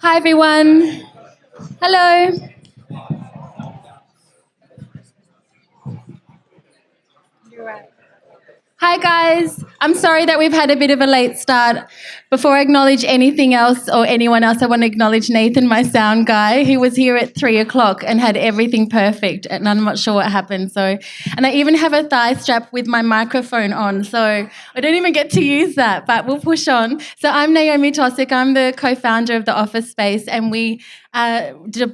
Hi everyone. Hello. Hi guys. I'm sorry that we've had a bit of a late start. Before I acknowledge anything else or anyone else, I want to acknowledge Nathan, my sound guy, who was here at 3:00 and had everything perfect, and I'm not sure what happened. And I even have a thigh strap with my microphone on, so I don't even get to use that, but we'll push on. So I'm Naomi Tosic. I'm the co-founder of The Office Space, and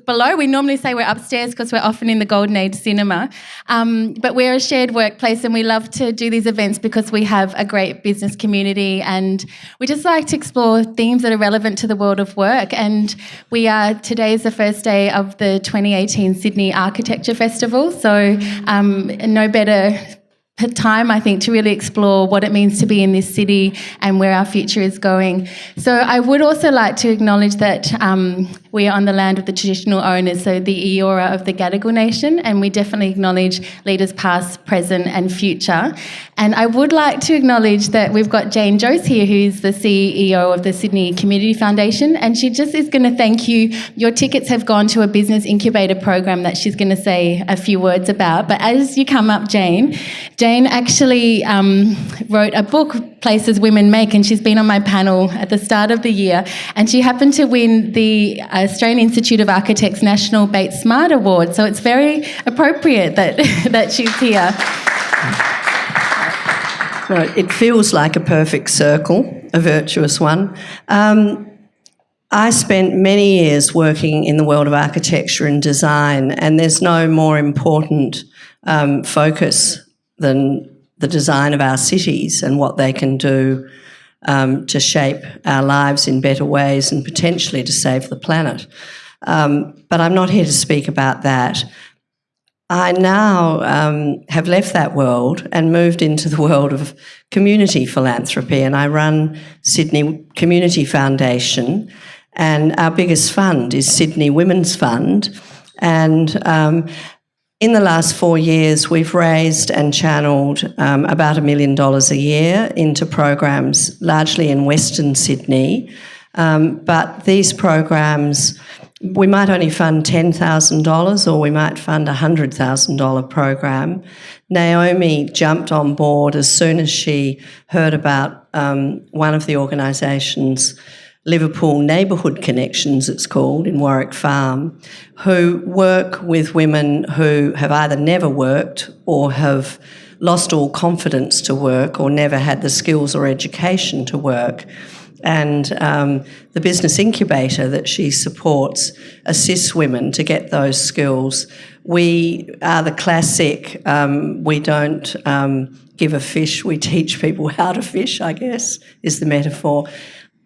below, we normally say we're upstairs because we're often in the Golden Age cinema, but we're a shared workplace, and we love to do these events because we have a great business community, and we just like to explore themes that are relevant to the world of work. And today is the first day of the 2018 Sydney Architecture Festival, so no better time, I think, to really explore what it means to be in this city and where our future is going. So I would also like to acknowledge that we are on the land of the traditional owners, so the Eora of the Gadigal Nation, and we definitely acknowledge leaders past, present and future. And I would like to acknowledge that we've got Jane Jose here, who's the CEO of the Sydney Community Foundation, and she just is going to thank you. Your tickets have gone to a business incubator program that she's going to say a few words about. But as you come up, Jane actually wrote a book, Places Women Make, and she's been on my panel at the start of the year, and she happened to win the Australian Institute of Architects National Bates Smart Award, so it's very appropriate that she's here. No, it feels like a perfect circle, a virtuous one. I spent many years working in the world of architecture and design, and there's no more important focus than the design of our cities and what they can do to shape our lives in better ways and potentially to save the planet. But I'm not here to speak about that. I now have left that world and moved into the world of community philanthropy, and I run Sydney Community Foundation, and our biggest fund is Sydney Women's Fund. And in the last 4 years, we've raised and channelled about $1 million a year into programs largely in Western Sydney. But these programs, we might only fund $10,000 or we might fund a $100,000 program. Naomi jumped on board as soon as she heard about one of the organisations, Liverpool Neighbourhood Connections, it's called, in Warwick Farm, who work with women who have either never worked or have lost all confidence to work or never had the skills or education to work. And the business incubator that she supports assists women to get those skills. We are the classic, we don't give a fish, we teach people how to fish, I guess, is the metaphor.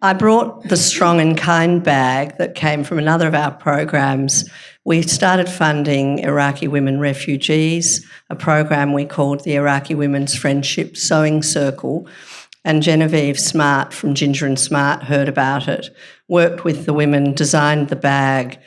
I brought the Strong and Kind bag that came from another of our programs. We started funding Iraqi women refugees, a program we called the Iraqi Women's Friendship Sewing Circle, and Genevieve Smart from Ginger and Smart heard about it, worked with the women, designed the bag.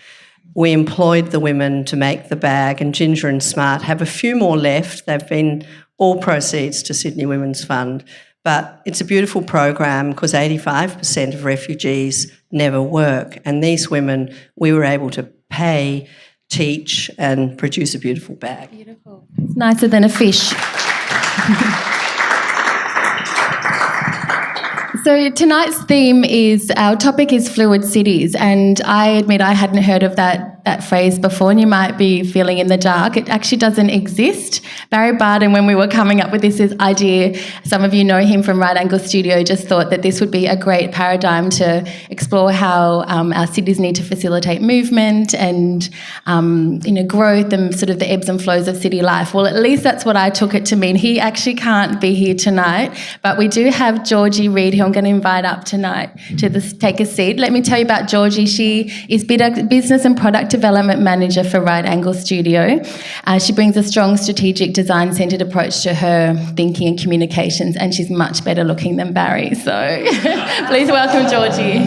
We employed the women to make the bag, and Ginger and Smart have a few more left. They've been all proceeds to Sydney Women's Fund. But it's a beautiful program because 85% of refugees never work. And these women, we were able to pay, teach and produce a beautiful bag. Beautiful. It's nicer than a fish. So tonight's theme is, our topic is fluid cities, and I admit I hadn't heard of that phrase before, and you might be feeling in the dark. It actually doesn't exist. Barry Barden, when we were coming up with this idea, some of you know him from Right Angle Studio, just thought that this would be a great paradigm to explore how our cities need to facilitate movement and growth and sort of the ebbs and flows of city life. Well, at least that's what I took it to mean. He actually can't be here tonight, but we do have Georgie Reid, who I'm going to invite up tonight to take a seat. Let me tell you about Georgie. She is Business and Product Development Manager for Right Angle Studio. She brings a strong strategic design-centred approach to her thinking and communications, and she's much better looking than Barry. So please welcome Georgie.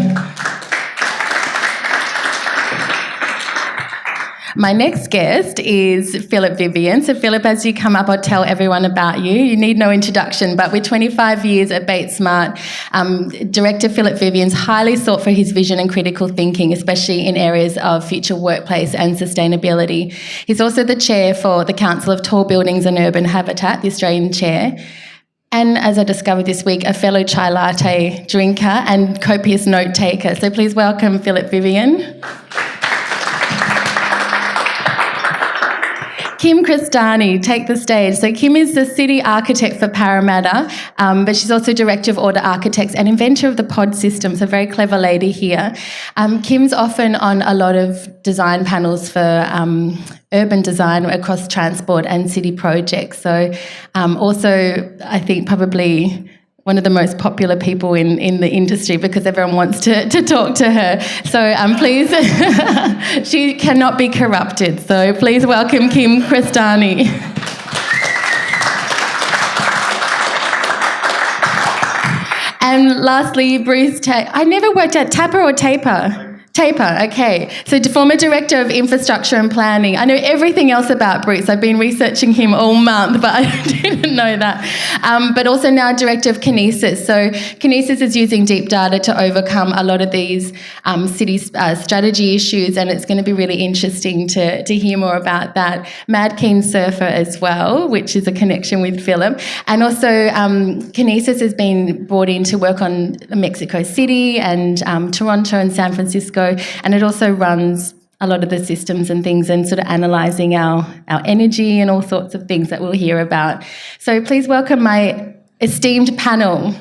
My next guest is Philip Vivian. So Philip, as you come up, I'll tell everyone about you. You need no introduction, but with 25 years at Bates Smart, Director Philip Vivian's highly sought for his vision and critical thinking, especially in areas of future workplace and sustainability. He's also the chair for the Council of Tall Buildings and Urban Habitat, the Australian chair. And as I discovered this week, a fellow chai latte drinker and copious note taker. So please welcome Philip Vivian. Kim Crestani, take the stage. So Kim is the city architect for Parramatta, but she's also director of Order Architects and inventor of the pod system, so very clever lady here. Kim's often on a lot of design panels for urban design across transport and city projects. So also, I think probably one of the most popular people in the industry because everyone wants to talk to her. So please, she cannot be corrupted. So please welcome Kim Crestani. And lastly, Bruce I never worked out Tapper or Taper? Taper, okay. So former Director of Infrastructure and Planning. I know everything else about Bruce. I've been researching him all month, but I didn't know that. But also now Director of Kinesis. So Kinesis is using deep data to overcome a lot of these city strategy issues, and it's going to be really interesting to hear more about that. Mad Keen Surfer as well, which is a connection with Philip. And also Kinesis has been brought in to work on Mexico City and Toronto and San Francisco. And it also runs a lot of the systems and things and sort of analysing our energy and all sorts of things that we'll hear about. So please welcome my esteemed panel.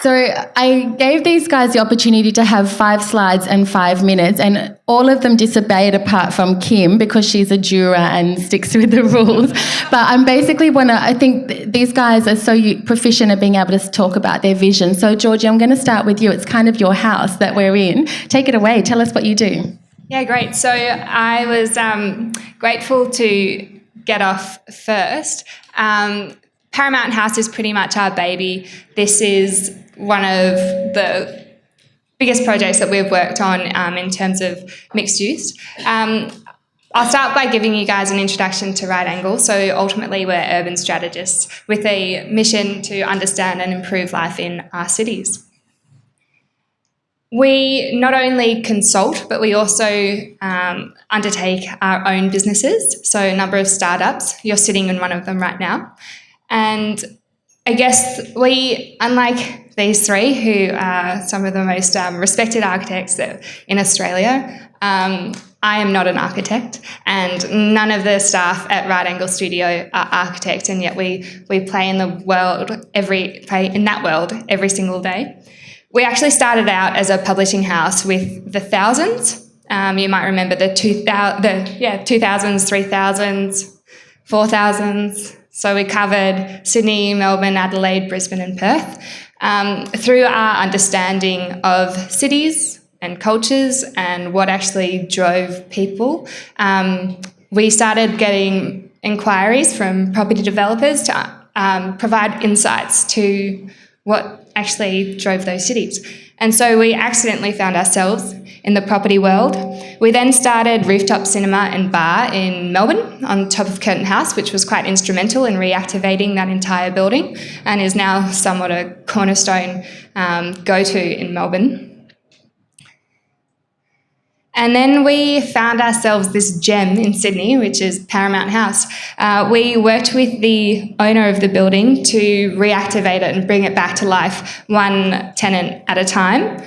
So I gave these guys the opportunity to have 5 slides and 5 minutes, and all of them disobeyed apart from Kim because she's a juror and sticks with the rules. But I think these guys are so proficient at being able to talk about their vision. So Georgie, I'm going to start with you. It's kind of your house that we're in. Take it away. Tell us what you do. Yeah, great. So I was grateful to get off first. Paramount House is pretty much our baby. This is one of the biggest projects that we've worked on in terms of mixed use. I'll start by giving you guys an introduction to Right Angle. So ultimately we're urban strategists with a mission to understand and improve life in our cities. We not only consult, but we also undertake our own businesses. So a number of startups. You're sitting in one of them right now. And I guess we, unlike these three, who are some of the most respected architects in Australia, I am not an architect, and none of the staff at Right Angle Studio are architects, and yet we play in that world every single day. We actually started out as a publishing house with the thousands. You might remember the 2000s, 3000s, 4000s. So we covered Sydney, Melbourne, Adelaide, Brisbane and Perth. Through our understanding of cities and cultures and what actually drove people, we started getting inquiries from property developers to provide insights to what actually drove those cities. And so we accidentally found ourselves in the property world. We then started Rooftop Cinema and Bar in Melbourne on top of Curtin House, which was quite instrumental in reactivating that entire building and is now somewhat a cornerstone go-to in Melbourne. And then we found ourselves this gem in Sydney, which is Paramount House. We worked with the owner of the building to reactivate it and bring it back to life, one tenant at a time.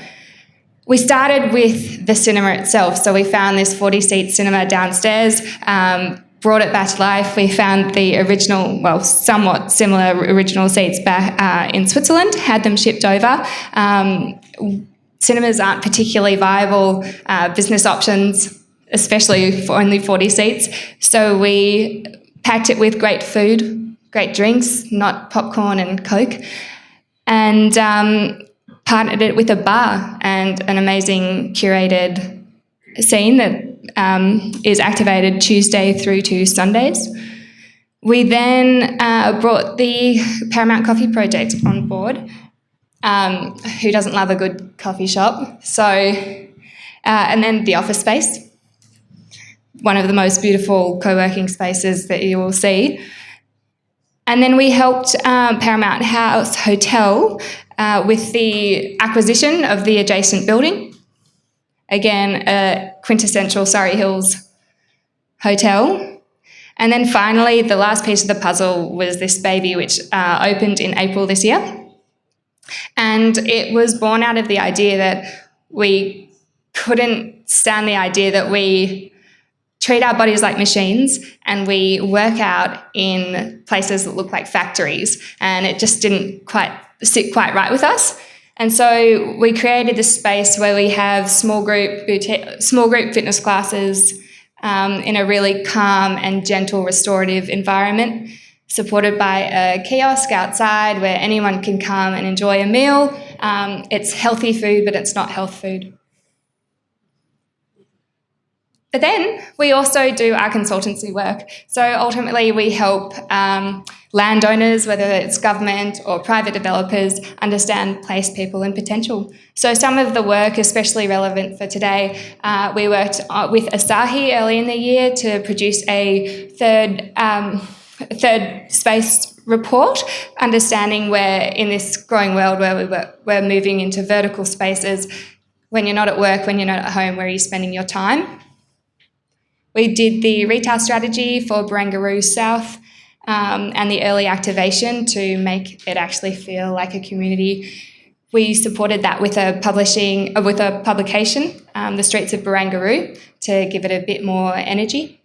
We started with the cinema itself. So we found this 40-seat cinema downstairs, brought it back to life. We found the original, well, somewhat similar original seats back in Switzerland, had them shipped over. Cinemas aren't particularly viable business options, especially for only 40 seats. So we packed it with great food, great drinks, not popcorn and Coke, and partnered it with a bar and an amazing curated scene that is activated Tuesday through to Sundays. We then brought the Paramount Coffee Project on board. Who doesn't love a good coffee shop? So And then the office space, one of the most beautiful co-working spaces that you will see. And then we helped Paramount House Hotel with the acquisition of the adjacent building. Again, a quintessential Surrey Hills hotel. And then finally, the last piece of the puzzle was this baby, which opened in April this year. And it was born out of the idea that we couldn't stand the idea that we treat our bodies like machines and we work out in places that look like factories, and it just didn't quite sit quite right with us. And so we created this space where we have small group fitness classes in a really calm and gentle restorative environment, supported by a kiosk outside where anyone can come and enjoy a meal. It's healthy food, but it's not health food. But then we also do our consultancy work. So ultimately we help landowners, whether it's government or private developers, understand place, people and potential. So some of the work, especially relevant for today, we worked with Asahi early in the year to produce a third space report, understanding where in this growing world where we're moving into vertical spaces, when you're not at work, when you're not at home, where are you spending your time? We did the retail strategy for Barangaroo South and the early activation to make it actually feel like a community. We supported that with a publication, The Streets of Barangaroo, to give it a bit more energy.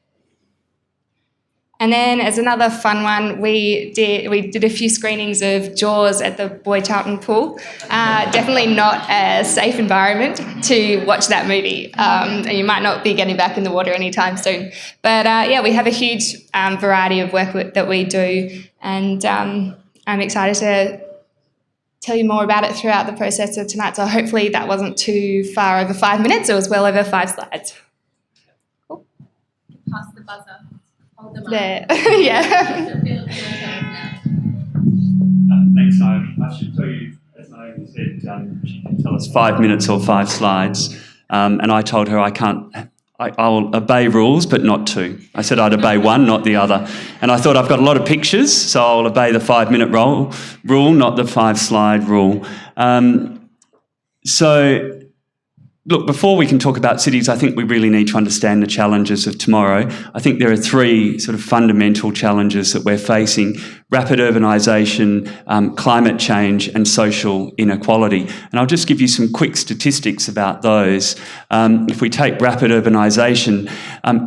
And then as another fun one, we did a few screenings of Jaws at the Boy Charlton Pool. Definitely not a safe environment to watch that movie. And you might not be getting back in the water anytime soon. But yeah, we have a huge variety of work that we do, and I'm excited to tell you more about it throughout the process of tonight. So hopefully that wasn't too far over 5 minutes. It was well over 5 slides. Cool. Pass the buzzer. There. Yeah. Thanks, Naomi. I should tell you, as Naomi said, she can tell us 5 minutes or 5 slides, and I told her I'll obey rules, but not 2. I said I'd obey 1, not the other. And I thought I've got a lot of pictures, so I'll obey the 5-minute rule, not the 5-slide rule. Look, before we can talk about cities, I think we really need to understand the challenges of tomorrow. I think there are 3 sort of fundamental challenges that we're facing: rapid urbanisation, climate change and social inequality. And I'll just give you some quick statistics about those. If we take rapid urbanisation,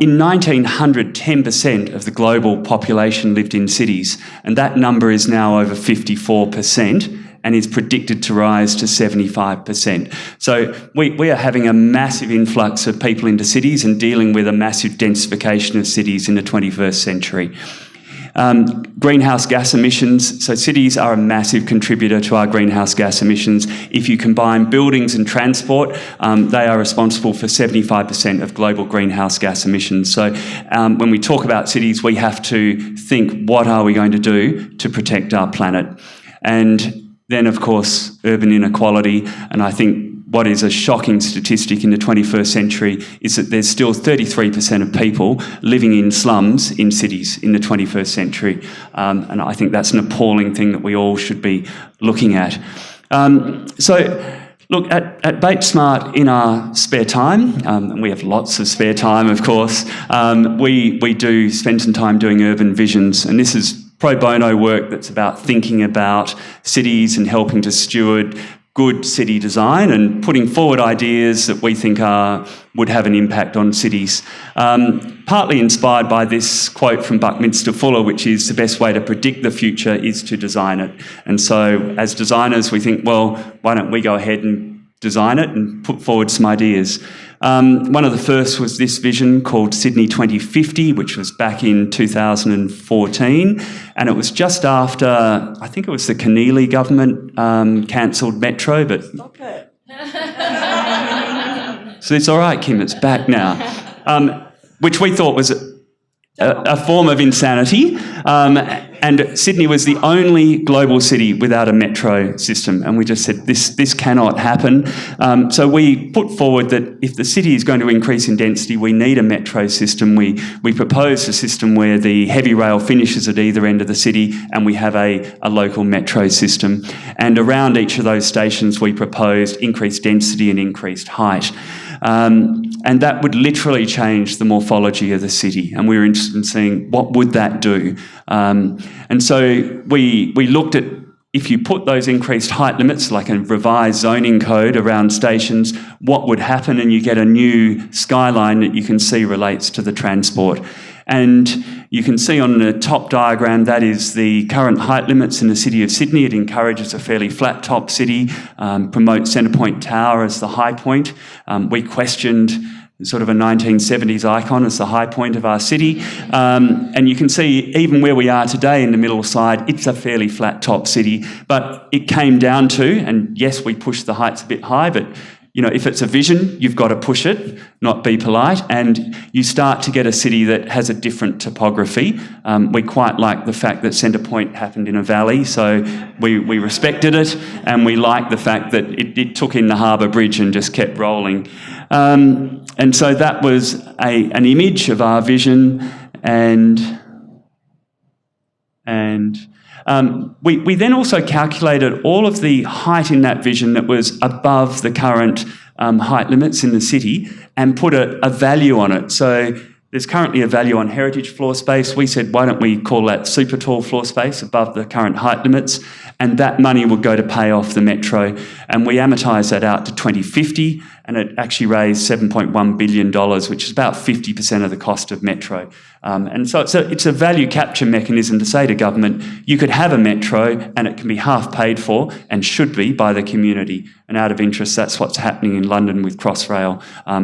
in 1900, 10% of the global population lived in cities, and that number is now over 54%. And is predicted to rise to 75%. So we are having a massive influx of people into cities and dealing with a massive densification of cities in the 21st century. Greenhouse gas emissions. So cities are a massive contributor to our greenhouse gas emissions. If you combine buildings and transport, they are responsible for 75% of global greenhouse gas emissions. So when we talk about cities, we have to think, what are we going to do to protect our planet? And then, of course, urban inequality. And I think what is a shocking statistic in the 21st century is that there's still 33% of people living in slums in cities in the 21st century. And I think that's an appalling thing that we all should be looking at. Look, at Bait Smart, in our spare time, and we have lots of spare time, of course, we do spend some time doing urban visions. And this is pro bono work that's about thinking about cities and helping to steward good city design and putting forward ideas that we think would have an impact on cities. Partly inspired by this quote from Buckminster Fuller, which is, the best way to predict the future is to design it. And so as designers, we think, well, why don't we go ahead and design it and put forward some ideas. One of the first was this vision called Sydney 2050, which was back in 2014. And it was just after, I think it was the Keneally government cancelled Metro, but... Stop it. So it's all right, Kim, it's back now. Which we thought was... a form of insanity. And Sydney was the only global city without a metro system. And we just said, this cannot happen. So we put forward that if the city is going to increase in density, we need a metro system. We proposed a system where the heavy rail finishes at either end of the city and we have a local metro system. And around each of those stations, we proposed increased density and increased height. And that would literally change the morphology of the city. And we were interested in seeing what would that do. And so we looked at, if you put those increased height limits, like a revised zoning code around stations, what would happen? And you get a new skyline that you can see relates to the transport. And you can see on the top diagram, that is the current height limits in the City of Sydney. It encourages a fairly flat top city, promotes Centrepoint Tower as the high point. We questioned sort of a 1970s icon as the high point of our city. And you can see even where we are today in the middle side, it's a fairly flat top city. But it came down to, and yes, we pushed the heights a bit high, but you know, if it's a vision, you've got to push it, not be polite, and you start to get a city that has a different topography. We quite like the fact that Centrepoint happened in a valley, so we respected it, and we like the fact that it took in the Harbour Bridge and just kept rolling. And so that was an image of our vision, and we then also calculated all of the height in that vision that was above the current height limits in the city and put a value on it. So there's currently a value on heritage floor space. We said, why don't we call that super tall floor space above the current height limits? And that money would go to pay off the metro. And we amortised that out to 2050, and it actually raised $7.1 billion, which is about 50% of the cost of metro. And so it's a value capture mechanism to say to government, you could have a metro and it can be half paid for and should be by the community. And out of interest, that's what's happening in London with Crossrail.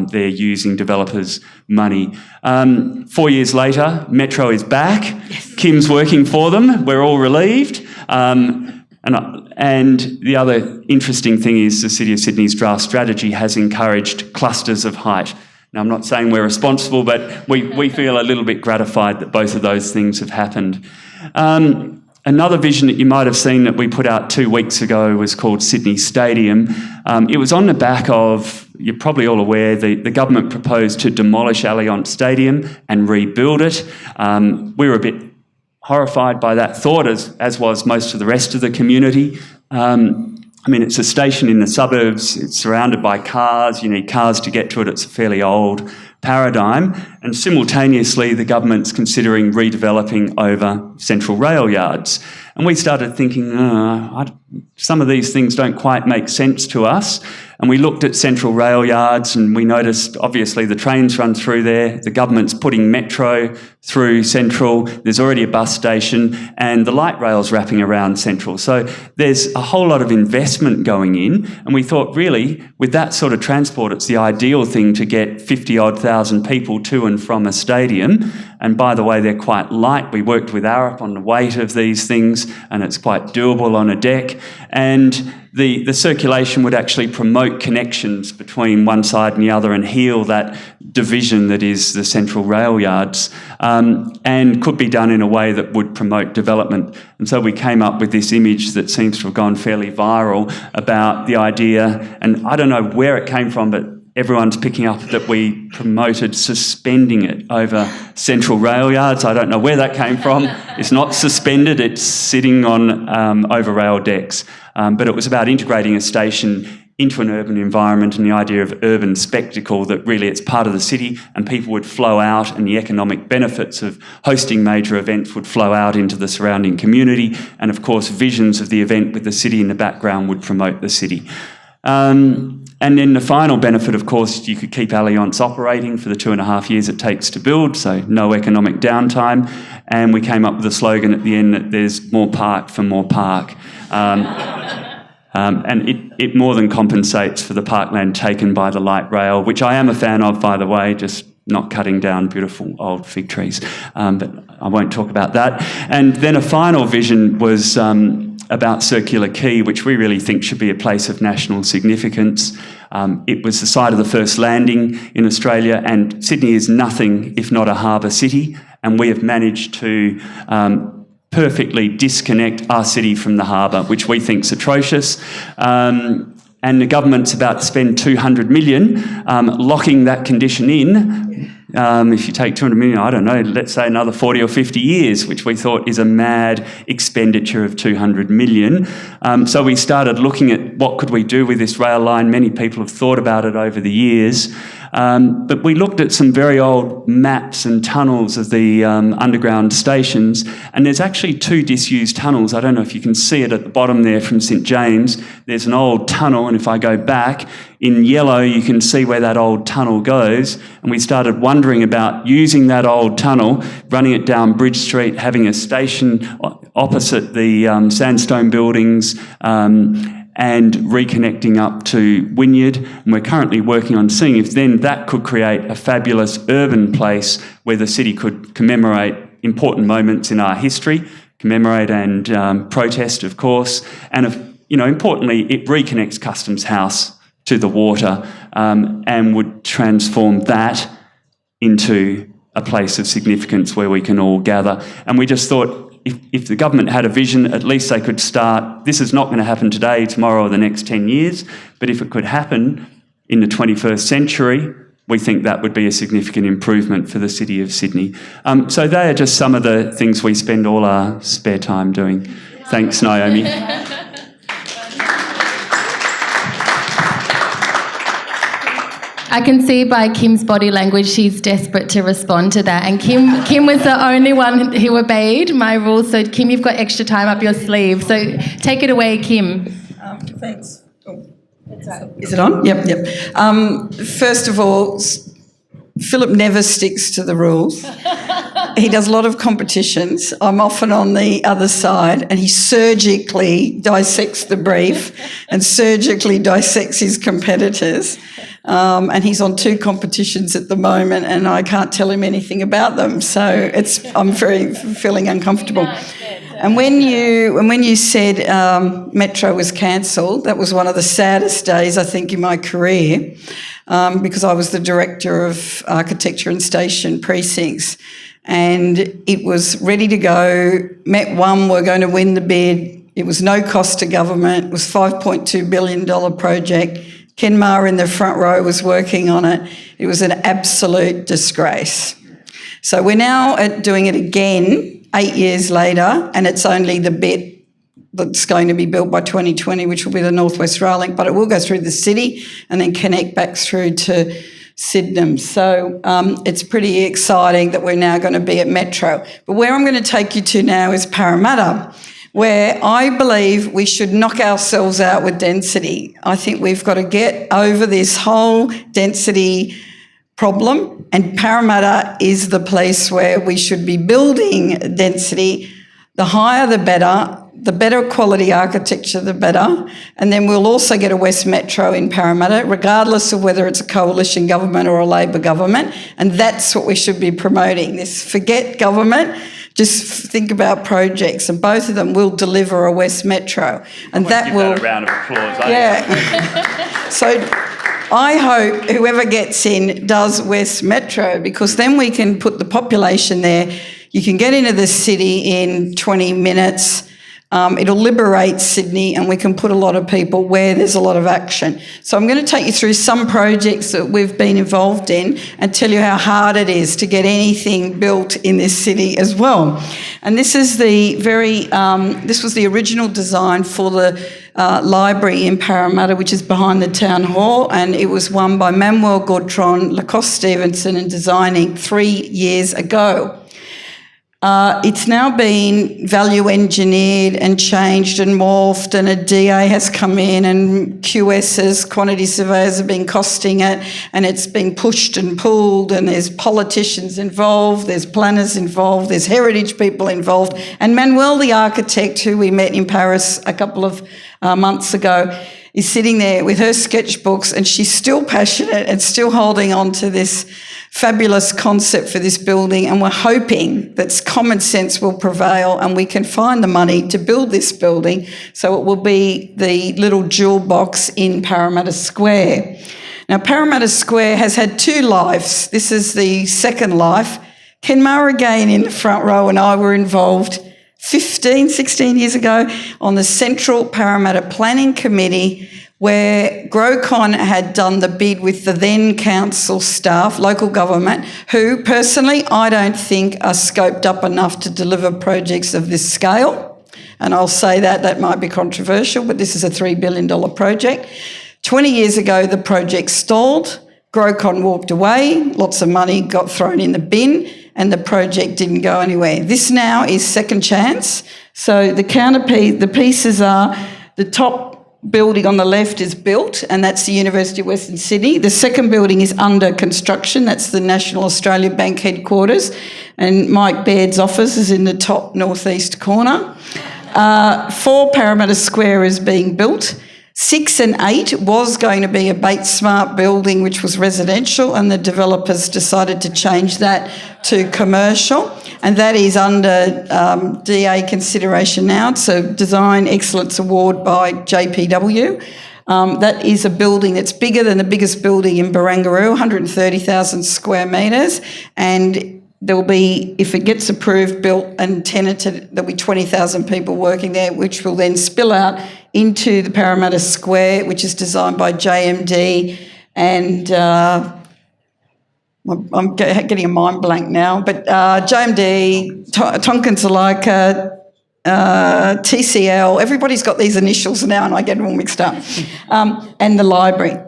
They're using developers' money. 4 years later, Metro is back. Yes. Kim's working for them. We're all relieved. And the other interesting thing is the City of Sydney's draft strategy has encouraged clusters of height. Now, I'm not saying we're responsible, but we feel a little bit gratified that both of those things have happened. Another vision that you might have seen that we put out 2 weeks ago was called Sydney Stadium. It was on the back of, you're probably all aware, the government proposed to demolish Allianz Stadium and rebuild it. We were a bit horrified by that thought, as was most of the rest of the community. I mean, it's a station in the suburbs, it's surrounded by cars, you need cars to get to it, it's a fairly old paradigm, and simultaneously the government's considering redeveloping over Central Rail Yards. And we started thinking, some of these things don't quite make sense to us. And we looked at Central Rail Yards and we noticed, obviously, the trains run through there. The government's putting metro through Central. There's already a bus station and the light rail's wrapping around Central. So there's a whole lot of investment going in. And we thought, really, with that sort of transport, it's the ideal thing to get 50-odd thousand people to and from a stadium. And by the way, they're quite light. We worked with Arup on the weight of these things and it's quite doable on a deck. And the circulation would actually promote connections between one side and the other and heal that division that is the Central Rail Yards, and could be done in a way that would promote development. And so we came up with this image that seems to have gone fairly viral about the idea, and I don't know where it came from, but everyone's picking up that we promoted suspending it over Central Rail Yards. I don't know where that came from. It's not suspended, it's sitting on over rail decks. But it was about integrating a station into an urban environment and the idea of urban spectacle, that really it's part of the city and people would flow out and the economic benefits of hosting major events would flow out into the surrounding community. And of course, visions of the event with the city in the background would promote the city. And then the final benefit, of course, you could keep Allianz operating for the 2.5 years it takes to build, so no economic downtime. And we came up with a slogan at the end that there's more park for more park. And it more than compensates for the parkland taken by the light rail, which I am a fan of, by the way, just not cutting down beautiful old fig trees. But I won't talk about that. And then a final vision was about Circular Quay, which we really think should be a place of national significance. It was the site of the first landing in Australia, and Sydney is nothing if not a harbour city, and we have managed to perfectly disconnect our city from the harbour, which we think is atrocious. And the government's about to spend $200 million locking that condition in. If you take $200 million, I don't know, let's say another 40 or 50 years, which we thought is a mad expenditure of $200 million. So we started looking at what could we do with this rail line. Many people have thought about it over the years. But we looked at some very old maps and tunnels of the underground stations, and there's actually two disused tunnels. I don't know if you can see it at the bottom there from St James. There's an old tunnel, and if I go back, in yellow you can see where that old tunnel goes, and we started wondering about using that old tunnel, running it down Bridge Street, having a station opposite the sandstone buildings, and reconnecting up to Wynyard. And we're currently working on seeing if then that could create a fabulous urban place where the city could commemorate important moments in our history, commemorate and protest, of course, and importantly, it reconnects Customs House to the water and would transform that into a place of significance where we can all gather. And we just thought, if the government had a vision, at least they could start. This is not going to happen today, tomorrow, or the next 10 years, but if it could happen in the 21st century, we think that would be a significant improvement for the city of Sydney. So they are just some of the things we spend all our spare time doing. Thanks, Naomi. I can see by Kim's body language she's desperate to respond to that. And Kim was the only one who obeyed my rules. So, Kim, you've got extra time up your sleeve. So take it away, Kim. Thanks. Oh. Is it on? Yep. First of all, Philip never sticks to the rules. He does a lot of competitions. I'm often on the other side, and he surgically dissects the brief and surgically dissects his competitors. And he's on 2 competitions at the moment, and I can't tell him anything about them. So I'm feeling uncomfortable. And when you said Metro was cancelled, that was one of the saddest days I think in my career, because I was the director of architecture and station precincts, and it was ready to go. Met One were going to win the bid. It was no cost to government. It was a $5.2 billion project. Ken Ma in the front row was working on it. It was an absolute disgrace. So we're now doing it again 8 years later, and it's only the bit that's going to be built by 2020, which will be the North West Rail Link, but it will go through the city and then connect back through to Sydenham. So it's pretty exciting that we're now going to be at Metro. But where I'm going to take you to now is Parramatta, where I believe we should knock ourselves out with density. I think we've got to get over this whole density problem, and Parramatta is the place where we should be building density. The higher the better quality architecture the better, and then we'll also get a West Metro in Parramatta, regardless of whether it's a coalition government or a Labor government, and that's what we should be promoting. Forget government, just think about projects, and both of them will deliver a West Metro. And that will... Give that a round of applause. Yeah. So I hope whoever gets in does West Metro, because then we can put the population there. You can get into the city in 20 minutes. It'll liberate Sydney, and we can put a lot of people where there's a lot of action. So I'm going to take you through some projects that we've been involved in and tell you how hard it is to get anything built in this city as well. And this is this was the original design for the library in Parramatta, which is behind the town hall, and it was won by Manuel Gaudron, Lacoste Stevenson, and designing 3 years ago. It's now been value engineered and changed and morphed, and a DA has come in, and QSs, quantity surveyors, have been costing it, and it's been pushed and pulled, and there's politicians involved, there's planners involved, there's heritage people involved, and Manuel, the architect, who we met in Paris a couple of months ago, is sitting there with her sketchbooks, and she's still passionate and still holding on to this fabulous concept for this building, and we're hoping that common sense will prevail and we can find the money to build this building so it will be the little jewel box in Parramatta Square. Now, Parramatta Square has had 2 lives. This is the second life. Ken Maher again in the front row and I were involved 16 years ago on the Central Parramatta Planning Committee, where Grocon had done the bid with the then council staff, local government, who personally I don't think are scoped up enough to deliver projects of this scale. And I'll say that might be controversial, but this is a $3 billion project. 20 years ago, the project stalled. Grocon walked away. Lots of money got thrown in the bin and the project didn't go anywhere. This now is second chance. So the pieces are the top building on the left is built, and that's the University of Western Sydney. The second building is under construction. That's the National Australia Bank headquarters, and Mike Baird's office is in the top northeast corner. 4 Parramatta Square is being built. 6 and 8 was going to be a Bates Smart building, which was residential, and the developers decided to change that to commercial, and that is under DA consideration now. It's a Design Excellence Award by JPW. That is a building that's bigger than the biggest building in Barangaroo, 130,000 square metres, and there will be, if it gets approved, built and tenanted, there'll be 20,000 people working there, which will then spill out into the Parramatta Square, which is designed by JMD and I'm getting a mind blank now, but JMD, Tompkins Alika, TCL, everybody's got these initials now and I get them all mixed up, and the library.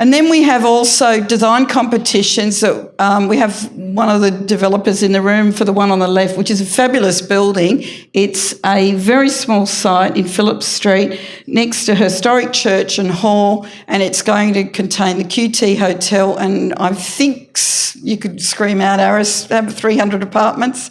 And then we have also design competitions. So we have one of the developers in the room for the one on the left, which is a fabulous building. It's a very small site in Phillip Street next to a historic church and hall, and it's going to contain the QT Hotel, and I think you could scream out, Aris, have 300 apartments.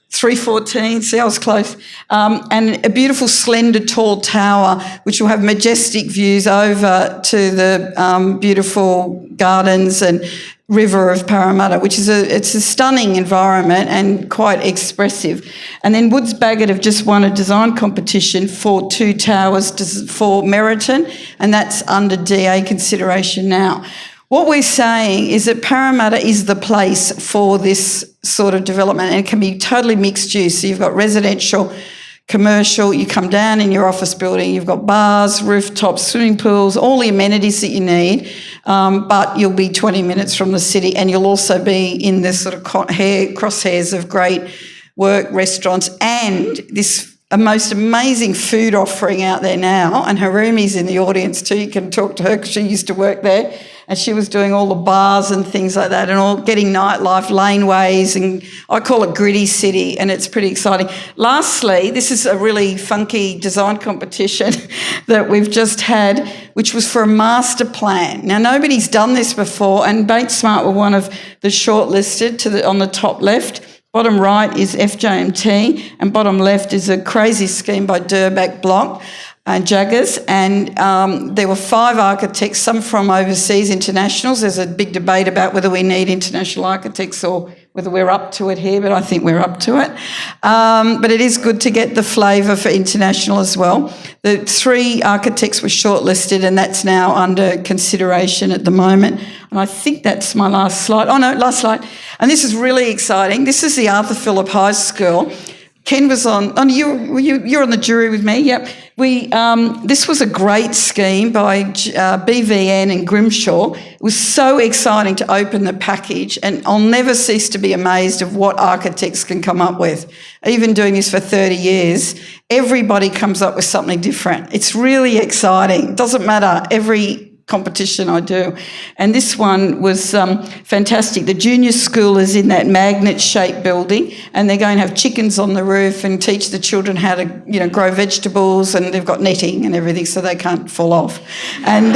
314, see I was close, and a beautiful slender tall tower which will have majestic views over to the beautiful gardens and river of Parramatta, which is it's a stunning environment and quite expressive. And then Woods Bagot have just won a design competition for 2 towers for Meriton, and that's under DA consideration now. What we're saying is that Parramatta is the place for this sort of development, and it can be totally mixed use. So you've got residential, commercial, you come down in your office building, you've got bars, rooftops, swimming pools, all the amenities that you need, but you'll be 20 minutes from the city, and you'll also be in this sort of crosshairs of great work, restaurants, and this a most amazing food offering out there now. And Harumi's in the audience too. You can talk to her because she used to work there, and she was doing all the bars and things like that, and all getting nightlife, laneways, and I call it Gritty City, and it's pretty exciting. Lastly, this is a really funky design competition that we've just had, which was for a master plan. Now, nobody's done this before, and Bates Smart were one of the shortlisted on the top left. Bottom right is FJMT, and bottom left is a crazy scheme by Durback Block and Jaggers. And there were 5 architects, some from overseas internationals. There's a big debate about whether we need international architects or whether we're up to it here, but I think we're up to it. But it is good to get the flavour for international as well. The 3 architects were shortlisted, and that's now under consideration at the moment. And I think that's my last slide. Oh, no, last slide. And this is really exciting. This is the Arthur Phillip High School. Ken was on. Oh, you're on the jury with me. Yep. This was a great scheme by BVN and Grimshaw. It was so exciting to open the package, and I'll never cease to be amazed of what architects can come up with. Even doing this for 30 years, everybody comes up with something different. It's really exciting. It doesn't matter. Every competition I do. And this one was fantastic. The junior school is in that magnet-shaped building, and they're going to have chickens on the roof and teach the children how to, grow vegetables, and they've got netting and everything so they can't fall off. And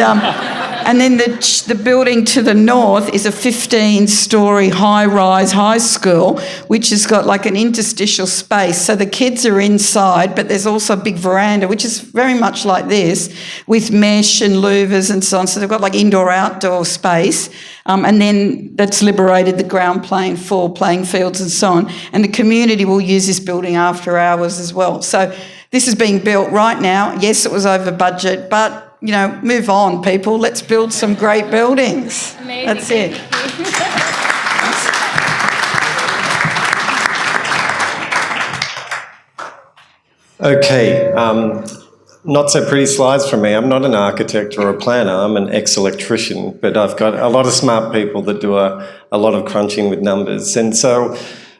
And then the building to the north is a 15-storey high-rise high school, which has got like an interstitial space. So the kids are inside, but there's also a big veranda, which is very much like this, with mesh and louvers and so on. So they've got like indoor-outdoor space. And then that's liberated the ground plane for playing fields and so on. And the community will use this building after hours as well. So this is being built right now. Yes, it was over budget, but move on, people. Let's build some great buildings. Amazing. That's it. Okay, not so pretty slides from me. I'm not an architect or a planner. I'm an ex-electrician, but I've got a lot of smart people that do a lot of crunching with numbers. And so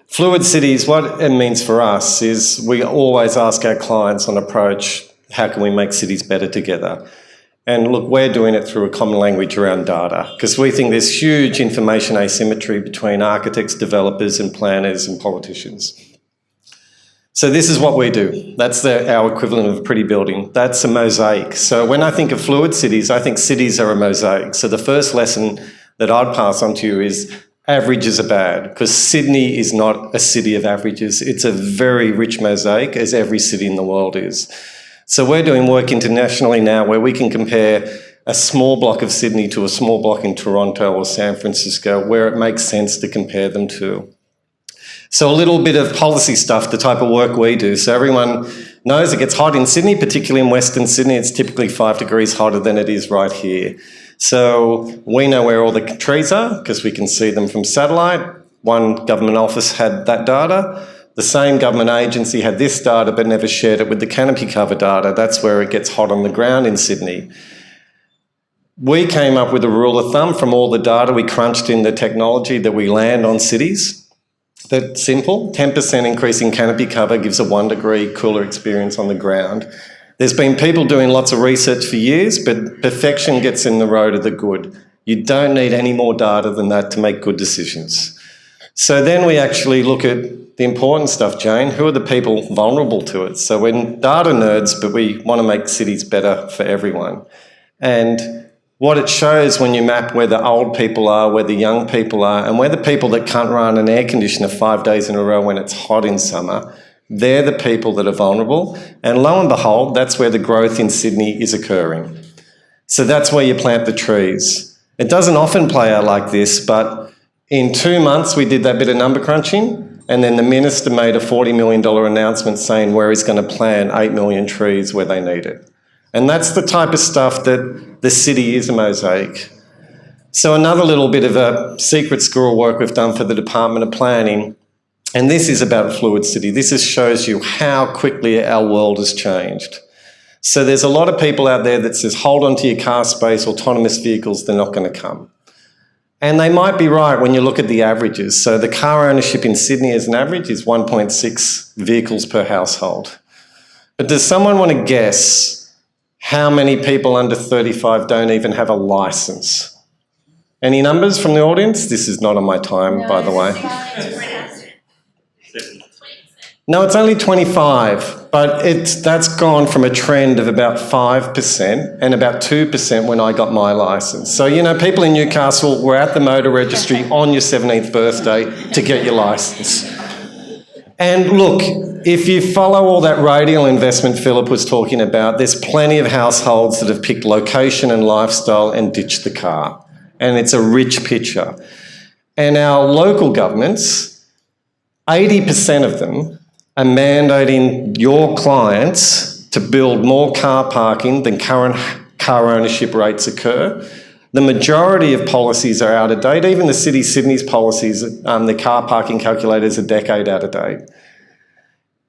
fluid cities, what it means for us is we always ask our clients on approach, how can we make cities better together? And look, we're doing it through a common language around data, because we think there's huge information asymmetry between architects, developers and planners and politicians. So this is what we do. That's our equivalent of a pretty building. That's a mosaic. So when I think of fluid cities, I think cities are a mosaic. So the first lesson that I'd pass on to you is averages are bad, because Sydney is not a city of averages. It's a very rich mosaic, as every city in the world is. So we're doing work internationally now where we can compare a small block of Sydney to a small block in Toronto or San Francisco, where it makes sense to compare them to. So a little bit of policy stuff, the type of work we do. So everyone knows it gets hot in Sydney, particularly in Western Sydney. It's typically 5 degrees hotter than it is right here. So we know where all the trees are because we can see them from satellite. One government office had that data. The same government agency had this data but never shared it with the canopy cover data. That's where it gets hot on the ground in Sydney. We came up with a rule of thumb from all the data we crunched in the technology that we land on cities. That's simple. 10% increase in canopy cover gives a 1 degree cooler experience on the ground. There's been people doing lots of research for years, but perfection gets in the road of the good. You don't need any more data than that to make good decisions. So then we actually look at the important stuff, Jane. Who are the people vulnerable to it? So we're data nerds, but we want to make cities better for everyone. And what it shows when you map where the old people are, where the young people are, and where the people that can't run an air conditioner 5 days in a row when it's hot in summer, they're the people that are vulnerable. And lo and behold, that's where the growth in Sydney is occurring. So that's where you plant the trees. It doesn't often play out like this, but in 2 months we did that bit of number crunching, and then the minister made a $40 million announcement saying where he's going to plant 8 million trees where they need it. And that's the type of stuff that the city is a mosaic. So another little bit of a secret squirrel work we've done for the Department of Planning, and this is about fluid city. This just shows you how quickly our world has changed. So there's a lot of people out there that says, hold on to your car space, autonomous vehicles, they're not going to come. And they might be right when you look at the averages. So the car ownership in Sydney as an average is 1.6 vehicles per household. But does someone want to guess how many people under 35 don't even have a licence? Any numbers from the audience? This is not on my time, by the way. No, it's only 25, but that's gone from a trend of about 5% and about 2% when I got my licence. So, people in Newcastle were at the motor registry on your 17th birthday to get your licence. And look, if you follow all that radial investment Philip was talking about, there's plenty of households that have picked location and lifestyle and ditched the car. And it's a rich picture. And our local governments, 80% of them are mandating your clients to build more car parking than current car ownership rates occur. The majority of policies are out of date. Even the City Sydney's policies, the car parking calculator is a decade out of date.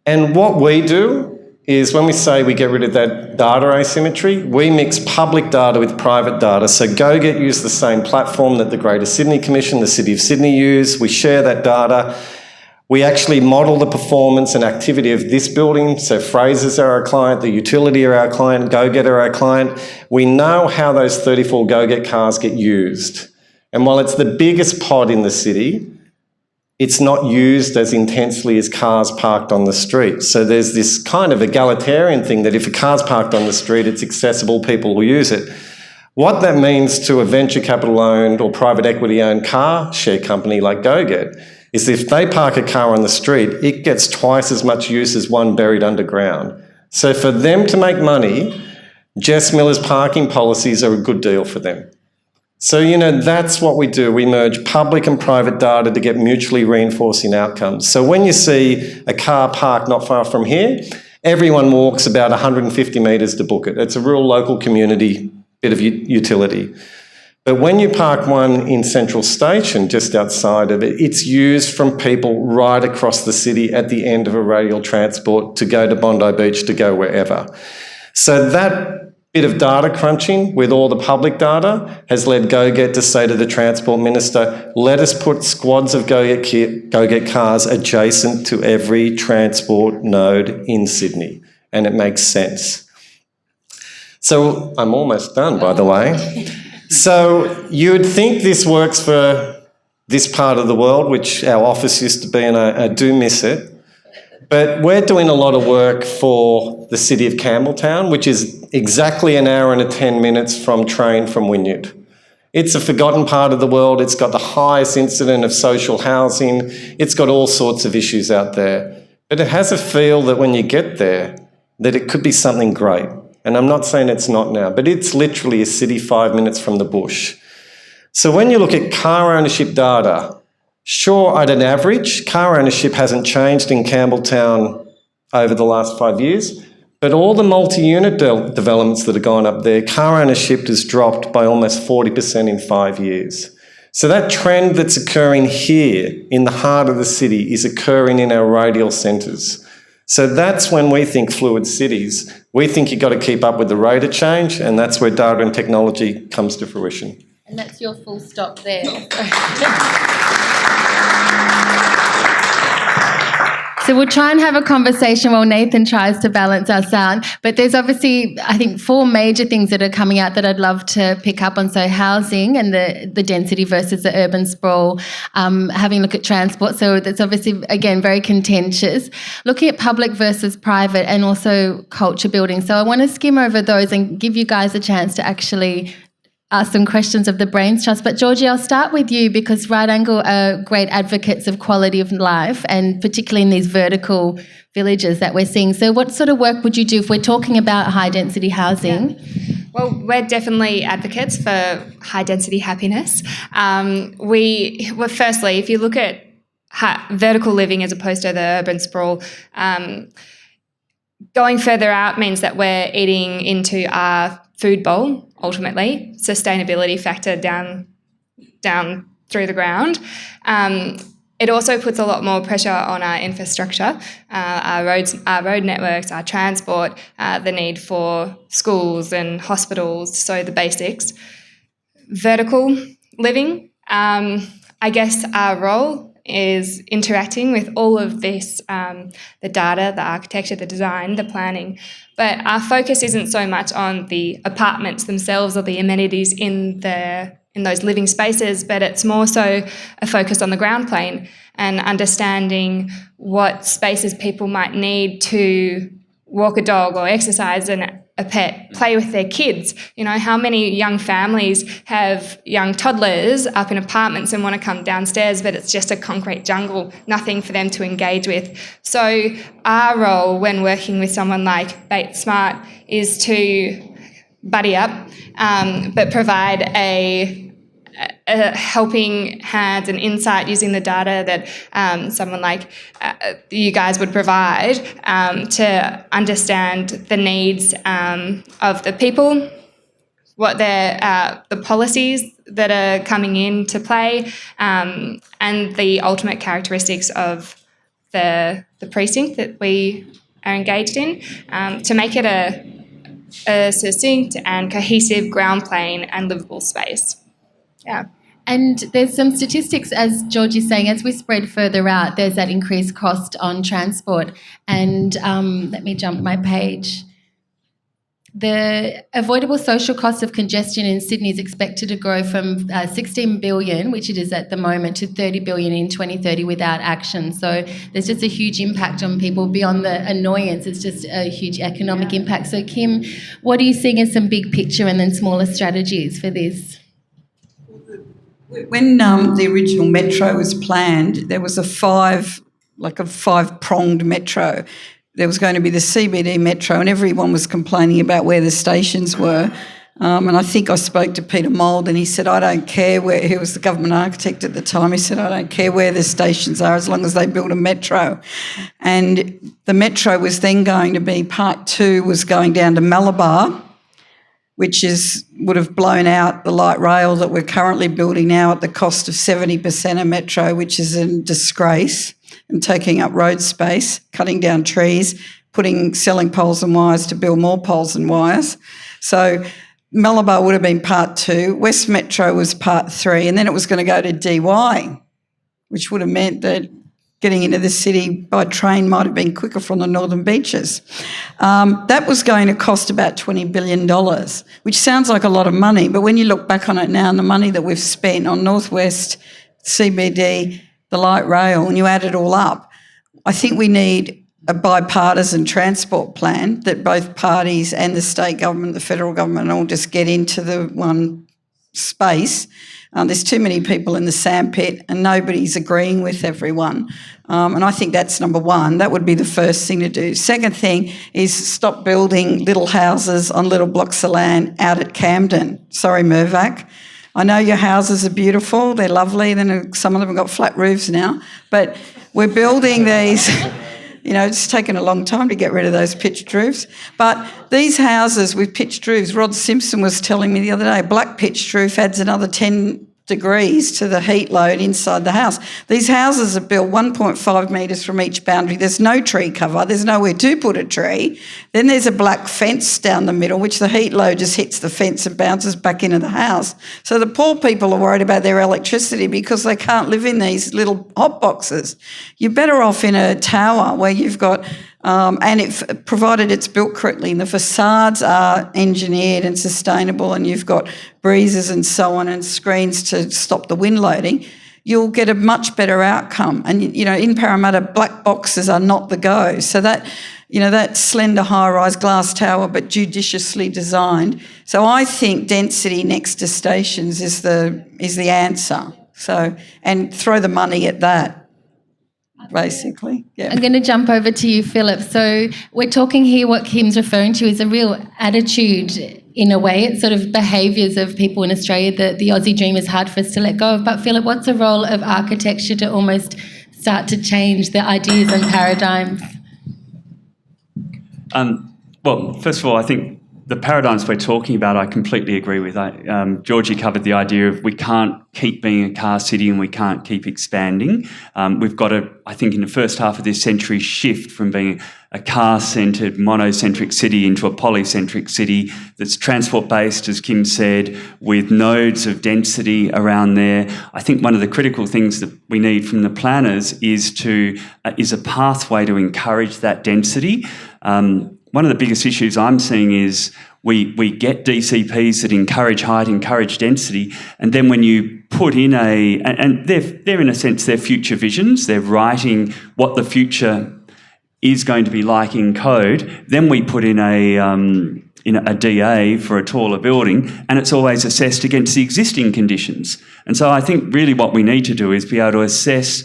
And what we do is when we say we get rid of that data asymmetry, we mix public data with private data. So GoGet use the same platform that the Greater Sydney Commission, the City of Sydney use. We share that data. We actually model the performance and activity of this building. So Frasers are our client, the utility are our client, GoGet are our client. We know how those 34 GoGet cars get used. And while it's the biggest pod in the city, it's not used as intensely as cars parked on the street. So there's this kind of egalitarian thing that if a car's parked on the street, it's accessible, people will use it. What that means to a venture capital owned or private equity owned car share company like GoGet is if they park a car on the street, it gets twice as much use as one buried underground. So for them to make money, Jess Miller's parking policies are a good deal for them. So, that's what we do. We merge public and private data to get mutually reinforcing outcomes. So when you see a car parked not far from here, everyone walks about 150 metres to book it. It's a real local community bit of utility. But when you park one in Central Station, just outside of it, it's used from people right across the city at the end of a radial transport to go to Bondi Beach, to go wherever. So that bit of data crunching with all the public data has led GoGet to say to the Transport Minister, let us put squads of GoGet cars adjacent to every transport node in Sydney. And it makes sense. So I'm almost done, by the way. So you'd think this works for this part of the world, which our office used to be, and I do miss it. But we're doing a lot of work for the city of Campbelltown, which is exactly an hour and 10 minutes from train from Wynyard. It's a forgotten part of the world. It's got the highest incidence of social housing. It's got all sorts of issues out there. But it has a feel that when you get there, that it could be something great. And I'm not saying it's not now, but it's literally a city 5 minutes from the bush. So when you look at car ownership data, sure, at an average, car ownership hasn't changed in Campbelltown over the last 5 years, but all the multi-unit developments that have gone up there, car ownership has dropped by almost 40% in 5 years. So that trend that's occurring here in the heart of the city is occurring in our radial centres. So that's when we think fluid cities. We think you've got to keep up with the rate of change, and that's where data and technology comes to fruition. And that's your full stop there. So we'll try and have a conversation while Nathan tries to balance our sound. But there's obviously, I think, 4 major things that are coming out that I'd love to pick up on. So housing and the density versus the urban sprawl, having a look at transport. So that's obviously, again, very contentious. Looking at public versus private and also culture building. So I want to skim over those and give you guys a chance to actually ask some questions of the Brains Trust. But Georgie, I'll start with you because Right Angle are great advocates of quality of life, and particularly in these vertical villages that we're seeing. So what sort of work would you do if we're talking about high density housing? Yeah. Well, we're definitely advocates for high density happiness. Firstly, if you look at vertical living as opposed to the urban sprawl, going further out means that we're eating into our food bowl. Ultimately, sustainability factor down through the ground. It also puts a lot more pressure on our infrastructure, our road networks, our transport, the need for schools and hospitals, so the basics. Vertical living, I guess our role is interacting with all of this, the data, the architecture, the design, the planning. But our focus isn't so much on the apartments themselves or the amenities in those living spaces, but it's more so a focus on the ground plane and understanding what spaces people might need to walk a dog or exercise a pet, play with their kids. You know, how many young families have young toddlers up in apartments and want to come downstairs, but it's just a concrete jungle, nothing for them to engage with. So our role when working with someone like Bait Smart is to buddy up, but provide a helping hand and insight using the data that someone like you guys would provide to understand the needs of the people, what the policies that are coming into play, and the ultimate characteristics of the precinct that we are engaged in, to make it a succinct and cohesive ground plane and livable space. Yeah. And there's some statistics, as George is saying, as we spread further out, there's that increased cost on transport. And let me jump my page. the avoidable social cost of congestion in Sydney is expected to grow from 16 billion, which it is at the moment, to 30 billion in 2030 without action. So there's just a huge impact on people beyond the annoyance. It's just a huge economic impact. So Kim, what are you seeing as some big picture and then smaller strategies for this? When the original metro was planned, there was a five-pronged metro. There was going to be the CBD metro, and everyone was complaining about where the stations were. And I think I spoke to Peter Mould, and he said, I don't care where, he was the government architect at the time, he said, I don't care where the stations are as long as they build a metro. And the metro was then going to be, part 2 was going down to Malabar, which would have blown out the light rail that we're currently building now at the cost of 70% of metro, which is a disgrace, and taking up road space, cutting down trees, selling poles and wires to build more poles and wires. So Malabar would have been part 2, West Metro was part 3, and then it was going to go to DY, which would have meant that getting into the city by train might have been quicker from the northern beaches. That was going to cost about $20 billion, which sounds like a lot of money, but when you look back on it now and the money that we've spent on Northwest, CBD, the light rail, and you add it all up, I think we need a bipartisan transport plan that both parties and the state government, the federal government, all just get into the one space. There's too many people in the sandpit and nobody's agreeing with everyone. And I think that's number one. That would be the first thing to do. Second thing is stop building little houses on little blocks of land out at Camden. Sorry, Mirvac. I know your houses are beautiful. They're lovely. Then some of them have got flat roofs now. But we're building these... it's taken a long time to get rid of those pitched roofs. But these houses with pitched roofs, Rod Simpson was telling me the other day, a black pitched roof adds another 10 degrees to the heat load inside the house. These houses are built 1.5 metres from each boundary. There's no tree cover. There's nowhere to put a tree. Then there's a black fence down the middle, which the heat load just hits the fence and bounces back into the house. So the poor people are worried about their electricity because they can't live in these little hot boxes. You're better off in a tower where you've got... provided it's built correctly and the facades are engineered and sustainable and you've got breezes and so on and screens to stop the wind loading, you'll get a much better outcome. And, in Parramatta, black boxes are not the go. So that slender high-rise glass tower but judiciously designed. So I think density next to stations is the answer. So, and throw the money at that. Basically, yeah. I'm going to jump over to you, Philip. So we're talking here, what Kim's referring to is a real attitude in a way. It's sort of behaviours of people in Australia that the Aussie dream is hard for us to let go of. But Philip, what's the role of architecture to almost start to change the ideas and paradigms? Well, first of all, I think the paradigms we're talking about, I completely agree with. Georgie covered the idea of we can't keep being a car city and we can't keep expanding. We've got to, I think, in the first half of this century, shift from being a car-centred, monocentric city into a polycentric city that's transport-based, as Kim said, with nodes of density around there. I think one of the critical things that we need from the planners is a pathway to encourage that density. One of the biggest issues I'm seeing is we get DCPs that encourage height, encourage density, and then when you put in and they're in a sense, they're future visions, they're writing what the future is going to be like in code, then we put in a DA for a taller building, and it's always assessed against the existing conditions. And so I think really what we need to do is be able to assess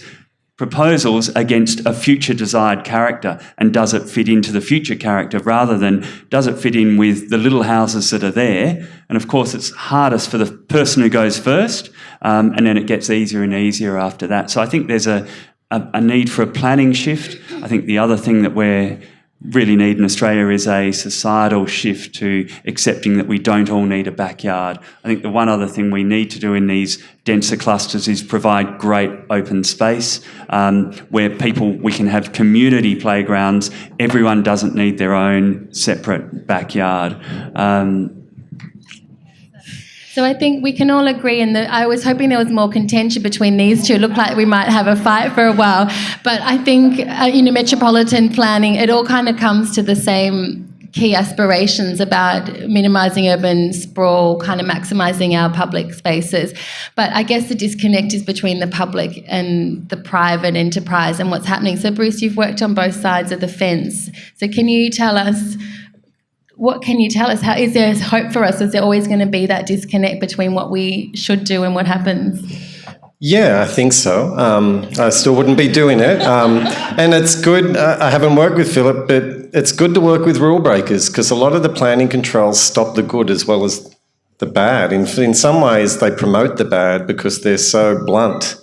proposals against a future desired character, and does it fit into the future character rather than does it fit in with the little houses that are there. And of course it's hardest for the person who goes first, and then it gets easier and easier after that. So I think there's a need for a planning shift. I think the other thing that we really need in Australia is a societal shift to accepting that we don't all need a backyard. I think the one other thing we need to do in these denser clusters is provide great open space where we can have community playgrounds. Everyone doesn't need their own separate backyard. So I think we can all agree, and I was hoping there was more contention between these two. It looked like we might have a fight for a while. But I think, metropolitan planning, it all kind of comes to the same key aspirations about minimising urban sprawl, kind of maximising our public spaces. But I guess the disconnect is between the public and the private enterprise and what's happening. So Bruce, you've worked on both sides of the fence. So can you tell us, what can you tell us? How, is there hope for us? Is there always going to be that disconnect between what we should do and what happens? Yeah, I think so. I still wouldn't be doing it. And it's good, I haven't worked with Philip, but it's good to work with rule breakers because a lot of the planning controls stop the good as well as the bad. In some ways, they promote the bad because they're so blunt.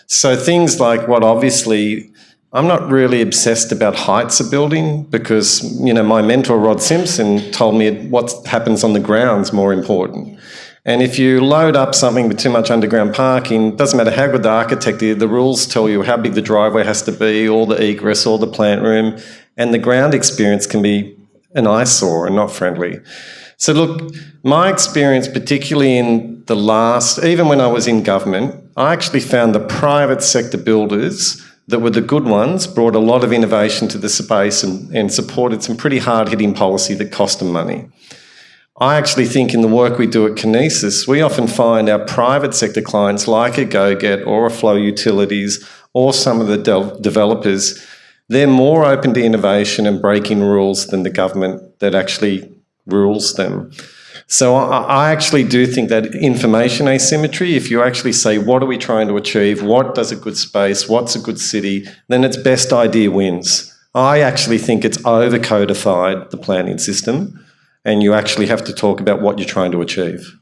So things like what obviously, I'm not really obsessed about heights of building because, my mentor Rod Simpson told me what happens on the ground's more important. And if you load up something with too much underground parking, doesn't matter how good the architect is, the rules tell you how big the driveway has to be, all the egress, all the plant room, and the ground experience can be an eyesore and not friendly. So look, my experience, particularly in the last, even when I was in government, I actually found the private sector builders that were the good ones brought a lot of innovation to the space and supported some pretty hard-hitting policy that cost them money. I actually think in the work we do at Kinesis, we often find our private sector clients like a GoGet or a Flow Utilities or some of the developers, they're more open to innovation and breaking rules than the government that actually rules them. So I actually do think that information asymmetry, if you actually say, what are we trying to achieve? What does a good space? What's a good city? Then its best idea wins. I actually think it's over-codified, the planning system, and you actually have to talk about what you're trying to achieve.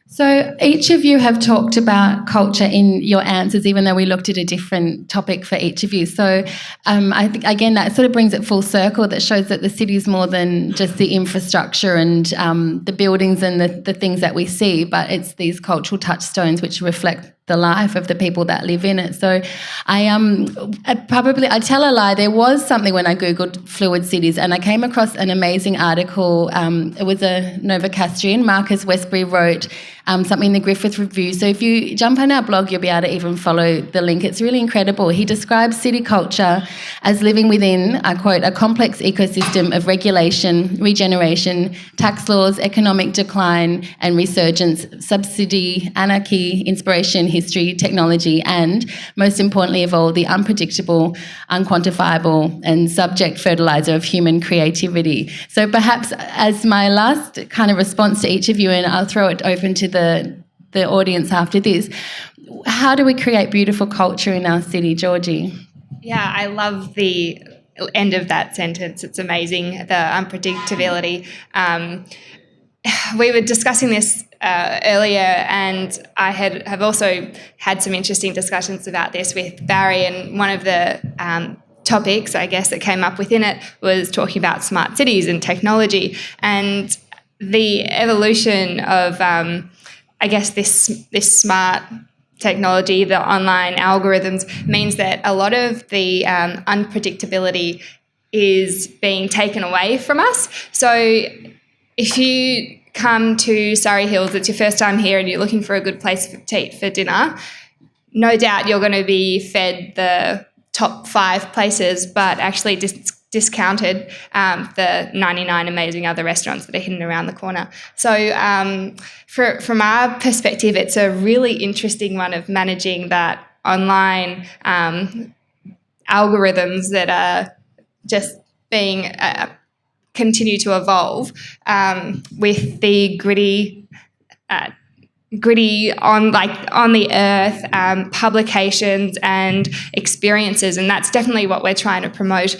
So each of you have talked about culture in your answers, even though we looked at a different topic for each of you. So I think, again, that sort of brings it full circle. That shows that the city is more than just the infrastructure and the buildings and the things that we see, but it's these cultural touchstones which reflect the life of the people that live in it. So I tell a lie, there was something when I Googled fluid cities and I came across an amazing article. It was a Novocastrian, Marcus Westbury wrote something in the Griffith Review. So if you jump on our blog, you'll be able to even follow the link. It's really incredible. He describes city culture as living within, I quote, a complex ecosystem of regulation, regeneration, tax laws, economic decline and resurgence, subsidy, anarchy, inspiration, history, technology, and most importantly of all, the unpredictable, unquantifiable and subject fertilizer of human creativity. So perhaps as my last kind of response to each of you, and I'll throw it open to the audience after this, how do we create beautiful culture in our city, Georgie? Yeah, I love the end of that sentence. It's amazing, the unpredictability. We were discussing this earlier, and I have also had some interesting discussions about this with Barry, and one of the topics, I guess, that came up within it was talking about smart cities and technology and the evolution of, I guess, this smart technology, the online algorithms, means that a lot of the unpredictability is being taken away from us. So if you come to Surrey Hills, it's your first time here and you're looking for a good place to eat for dinner, no doubt you're going to be fed the top 5 places, but actually discounted the 99 amazing other restaurants that are hidden around the corner. So from our perspective, it's a really interesting one of managing that online algorithms that are just being continue to evolve with the gritty on the earth publications and experiences, and that's definitely what we're trying to promote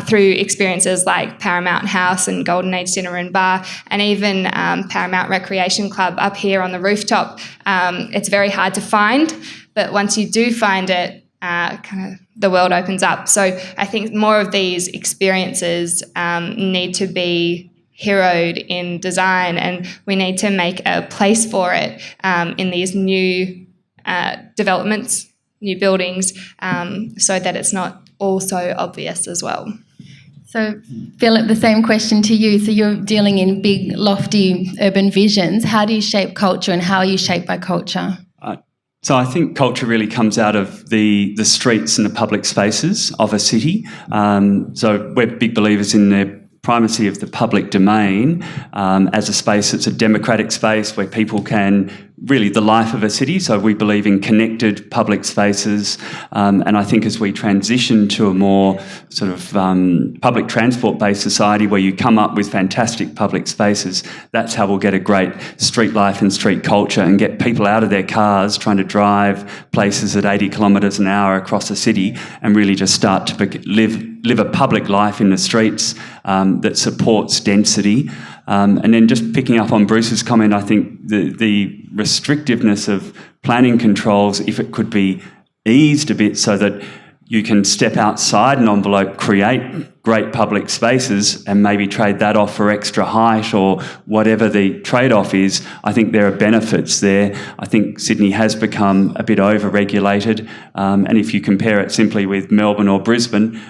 through experiences like Paramount House and Golden Age Dinner and Bar, and even Paramount Recreation Club up here on the rooftop. It's very hard to find, but once you do find it, kind of the world opens up. So I think more of these experiences need to be heroed in design, and we need to make a place for it in these new developments, new buildings, so that it's not all so obvious as well. So, Philip, the same question to you. So you're dealing in big, lofty urban visions. How do you shape culture, and how are you shaped by culture? So I think culture really comes out of the streets and the public spaces of a city. So we're big believers in their primacy of the public domain as a space that's a democratic space where people can really the life of a city. So we believe in connected public spaces, and I think as we transition to a more sort of public transport-based society where you come up with fantastic public spaces, that's how we'll get a great street life and street culture and get people out of their cars trying to drive places at 80 kilometres an hour across a city and really just start to live a public life in the streets that supports density. And then just picking up on Bruce's comment, I think the restrictiveness of planning controls, if it could be eased a bit so that you can step outside an envelope, create great public spaces and maybe trade that off for extra height or whatever the trade-off is, I think there are benefits there. I think Sydney has become a bit over-regulated, and if you compare it simply with Melbourne or Brisbane,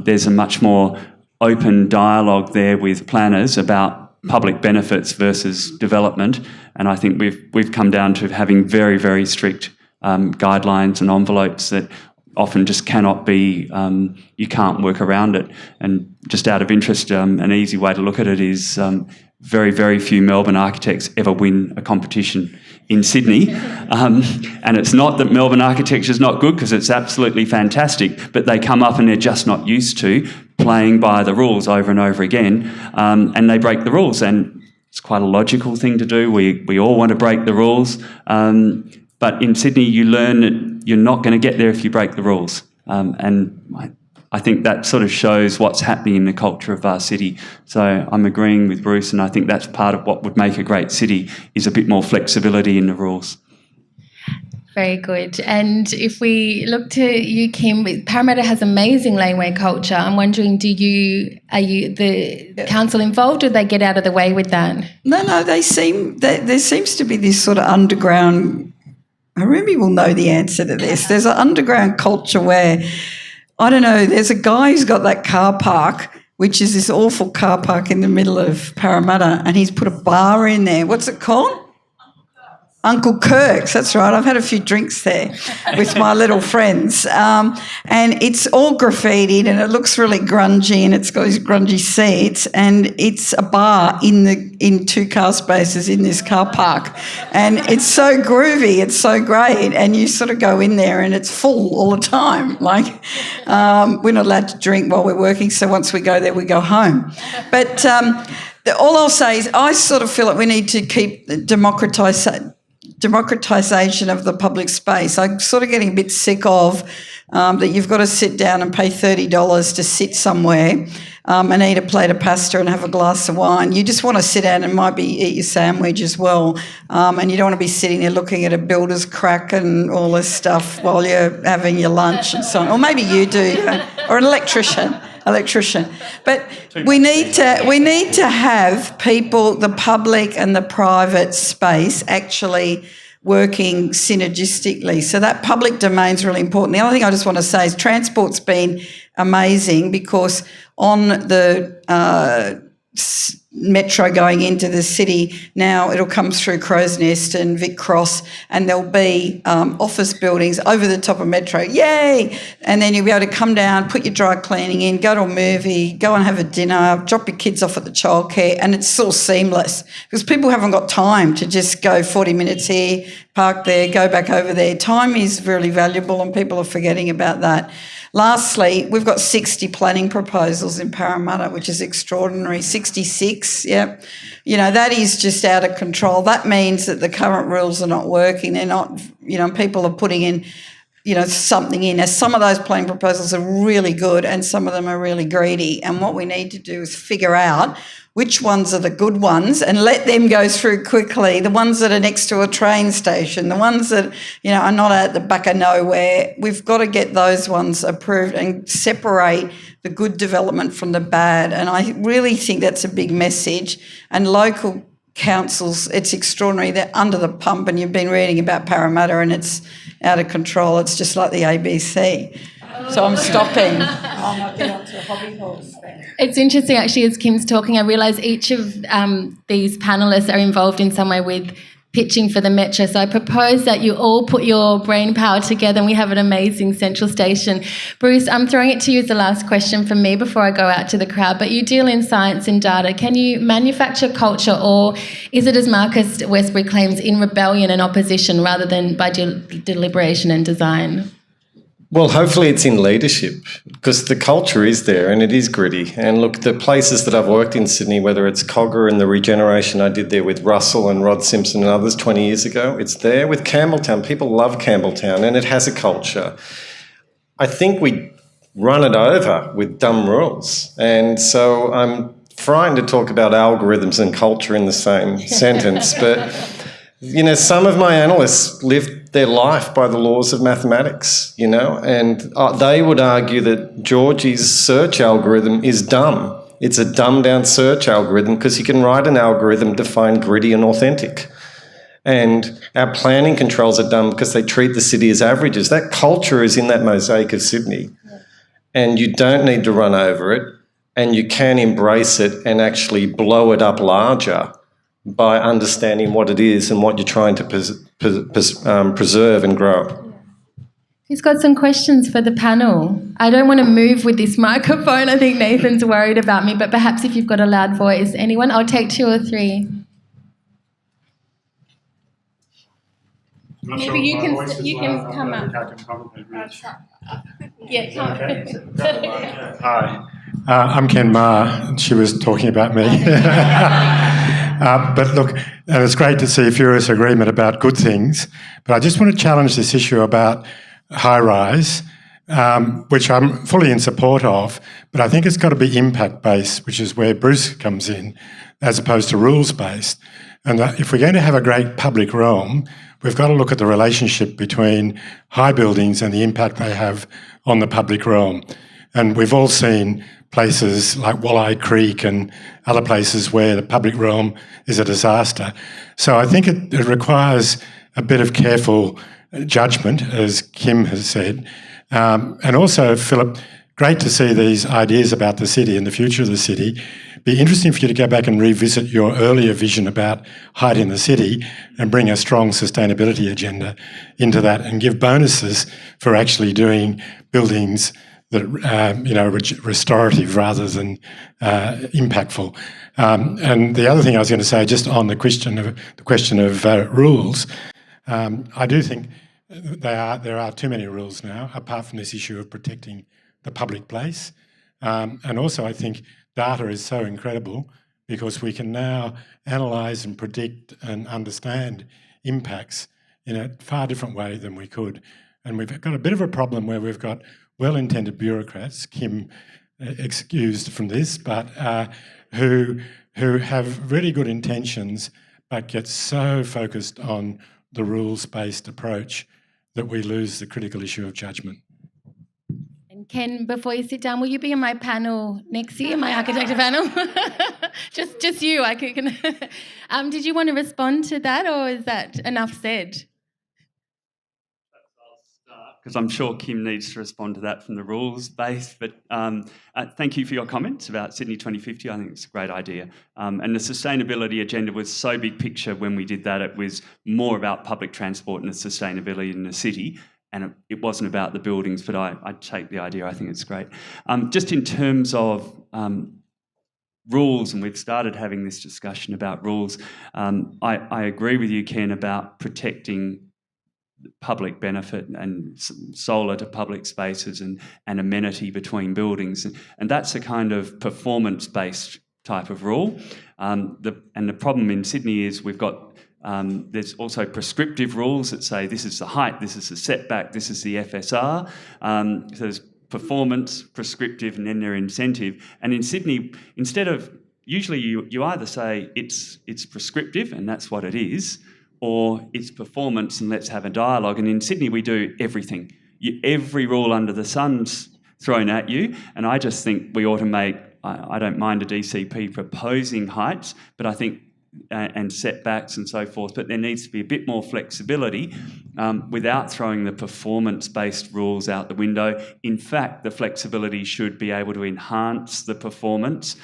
there's a much more open dialogue there with planners about public benefits versus development, and I think we've come down to having very, very strict guidelines and envelopes that often just cannot be, you can't work around it. And just out of interest, an easy way to look at it is very, very few Melbourne architects ever win a competition in Sydney. And it's not that Melbourne architecture is not good, because it's absolutely fantastic, but they come up and they're just not used to playing by the rules over and over again, and they break the rules. And it's quite a logical thing to do. We all want to break the rules. But in Sydney, you learn that you're not going to get there if you break the rules. And I think that sort of shows what's happening in the culture of our city. So I'm agreeing with Bruce, and I think that's part of what would make a great city, is a bit more flexibility in the rules. Very good. And if we look to you, Kim, Parramatta has amazing laneway culture. I'm wondering, are you the council involved, or they get out of the way with that? No, there seems to be this sort of underground, Harumi will know the answer to this. There's an underground culture where, I don't know, there's a guy who's got that car park, which is this awful car park in the middle of Parramatta, and he's put a bar in there. What's it called? Uncle Kirk's, that's right. I've had a few drinks there with my little friends. And it's all graffitied and it looks really grungy, and it's got these grungy seats, and it's a bar in two car spaces in this car park. And it's so groovy, it's so great, and you sort of go in there and it's full all the time. Like, we're not allowed to drink while we're working, so once we go there, we go home. But all I'll say is I sort of feel like we need to keep democratisation of the public space. I'm sort of getting a bit sick of that you've got to sit down and pay $30 to sit somewhere and eat a plate of pasta and have a glass of wine. You just want to sit down and eat your sandwich as well, and you don't want to be sitting there looking at a builder's crack and all this stuff while you're having your lunch and so on. Or maybe you do, or an electrician. But we need to have people, the public and the private space, actually working synergistically. So that public domain is really important. The other thing I just want to say is transport's been amazing, because on the metro going into the city now, it'll come through Crow's Nest and Vic Cross, and there'll be office buildings over the top of metro. Yay! And then you'll be able to come down, put your dry cleaning in, go to a movie, go and have a dinner, drop your kids off at the childcare, and it's so seamless, because people haven't got time to just go 40 minutes here, park there, go back over there. Time is really valuable, and people are forgetting about that. Lastly, we've got 60 planning proposals in Parramatta, which is extraordinary. 66, yep. You know, that is just out of control. That means that the current rules are not working. They're not, people are putting in, something in. Now, some of those planning proposals are really good and some of them are really greedy. And what we need to do is figure out which ones are the good ones and let them go through quickly, the ones that are next to a train station, the ones that, are not at the back of nowhere. We've got to get those ones approved and separate the good development from the bad. And I really think that's a big message. And local councils, it's extraordinary. They're under the pump, and you've been reading about Parramatta and it's out of control. It's just like the ABC. So I'm stopping. I might get onto a hobby horse then. It's interesting, actually, as Kim's talking, I realise each of these panellists are involved in some way with pitching for the Metro. So I propose that you all put your brain power together and we have an amazing central station. Bruce, I'm throwing it to you as the last question from me before I go out to the crowd, but you deal in science and data. Can you manufacture culture, or is it, as Marcus Westbury claims, in rebellion and opposition rather than by deliberation and design? Well, hopefully it's in leadership, because the culture is there and it is gritty. And look, the places that I've worked in Sydney, whether it's Cogger and the regeneration I did there with Russell and Rod Simpson and others 20 years ago, it's there. With Campbelltown, people love Campbelltown and it has a culture. I think we run it over with dumb rules. And so I'm frightened to talk about algorithms and culture in the same sentence, but you know, some of my analysts lived their life by the laws of mathematics, you know, and they would argue that Georgie's search algorithm is dumb. It's a dumbed-down search algorithm because you can write an algorithm to find gritty and authentic. And our planning controls are dumb because they treat the city as averages. That culture is in that mosaic of Sydney. Yeah. And you don't need to run over it, and you can embrace it and actually blow it up larger by understanding what it is and what you're trying to preserve and grow. Who's got some questions for the panel? I don't want to move with this microphone. I think Nathan's worried about me, but perhaps if you've got a loud voice. Anyone? I'll take 2 or 3. Maybe you can come up. Yeah, come. Hi, I'm Ken Ma. She was talking about me. But look, it's great to see a furious agreement about good things. But I just want to challenge this issue about high-rise, which I'm fully in support of. But I think it's got to be impact-based, which is where Bruce comes in, as opposed to rules-based. And if we're going to have a great public realm, we've got to look at the relationship between high buildings and the impact they have on the public realm. And we've all seen places like Walleye Creek and other places where the public realm is a disaster. So I think it requires a bit of careful judgment, as Kim has said. And also, Philip, great to see these ideas about the city and the future of the city. Be interesting for you to go back and revisit your earlier vision about height in the city and bring a strong sustainability agenda into that and give bonuses for actually doing buildings that restorative rather than impactful. And the other thing I was going to say, just on the question of rules, I do think there are too many rules now, apart from this issue of protecting the public place. And also, I think data is so incredible because we can now analyse and predict and understand impacts in a far different way than we could. And we've got a bit of a problem where we've got well-intended bureaucrats, Kim excused from this, but who have really good intentions but get so focused on the rules-based approach that we lose the critical issue of judgment. And Ken, before you sit down, will you be on my panel next year, my architecture panel? just you. I can. Did you want to respond to that, or is that enough said? Because I'm sure Kim needs to respond to that from the rules base. But thank you for your comments about Sydney 2050. I think it's a great idea. And the sustainability agenda was so big picture when we did that. It was more about public transport and the sustainability in the city. And it wasn't about the buildings, but I take the idea. I think it's great. Just in terms of rules, and we've started having this discussion about rules, I agree with you, Ken, about protecting public benefit and solar to public spaces and amenity between buildings. And that's a kind of performance-based type of rule. And the problem in Sydney is we've got there's also prescriptive rules that say this is the height, this is the setback, this is the FSR. So there's performance, prescriptive, and then there's incentive. And in Sydney, instead of, usually you either say it's prescriptive and that's what it is, or it's performance and let's have a dialogue. And in Sydney, we do everything. Every rule under the sun's thrown at you. And I just think we ought to make, I don't mind a DCP proposing heights, but I think and setbacks and so forth, but there needs to be a bit more flexibility without throwing the performance-based rules out the window. In fact, the flexibility should be able to enhance the performance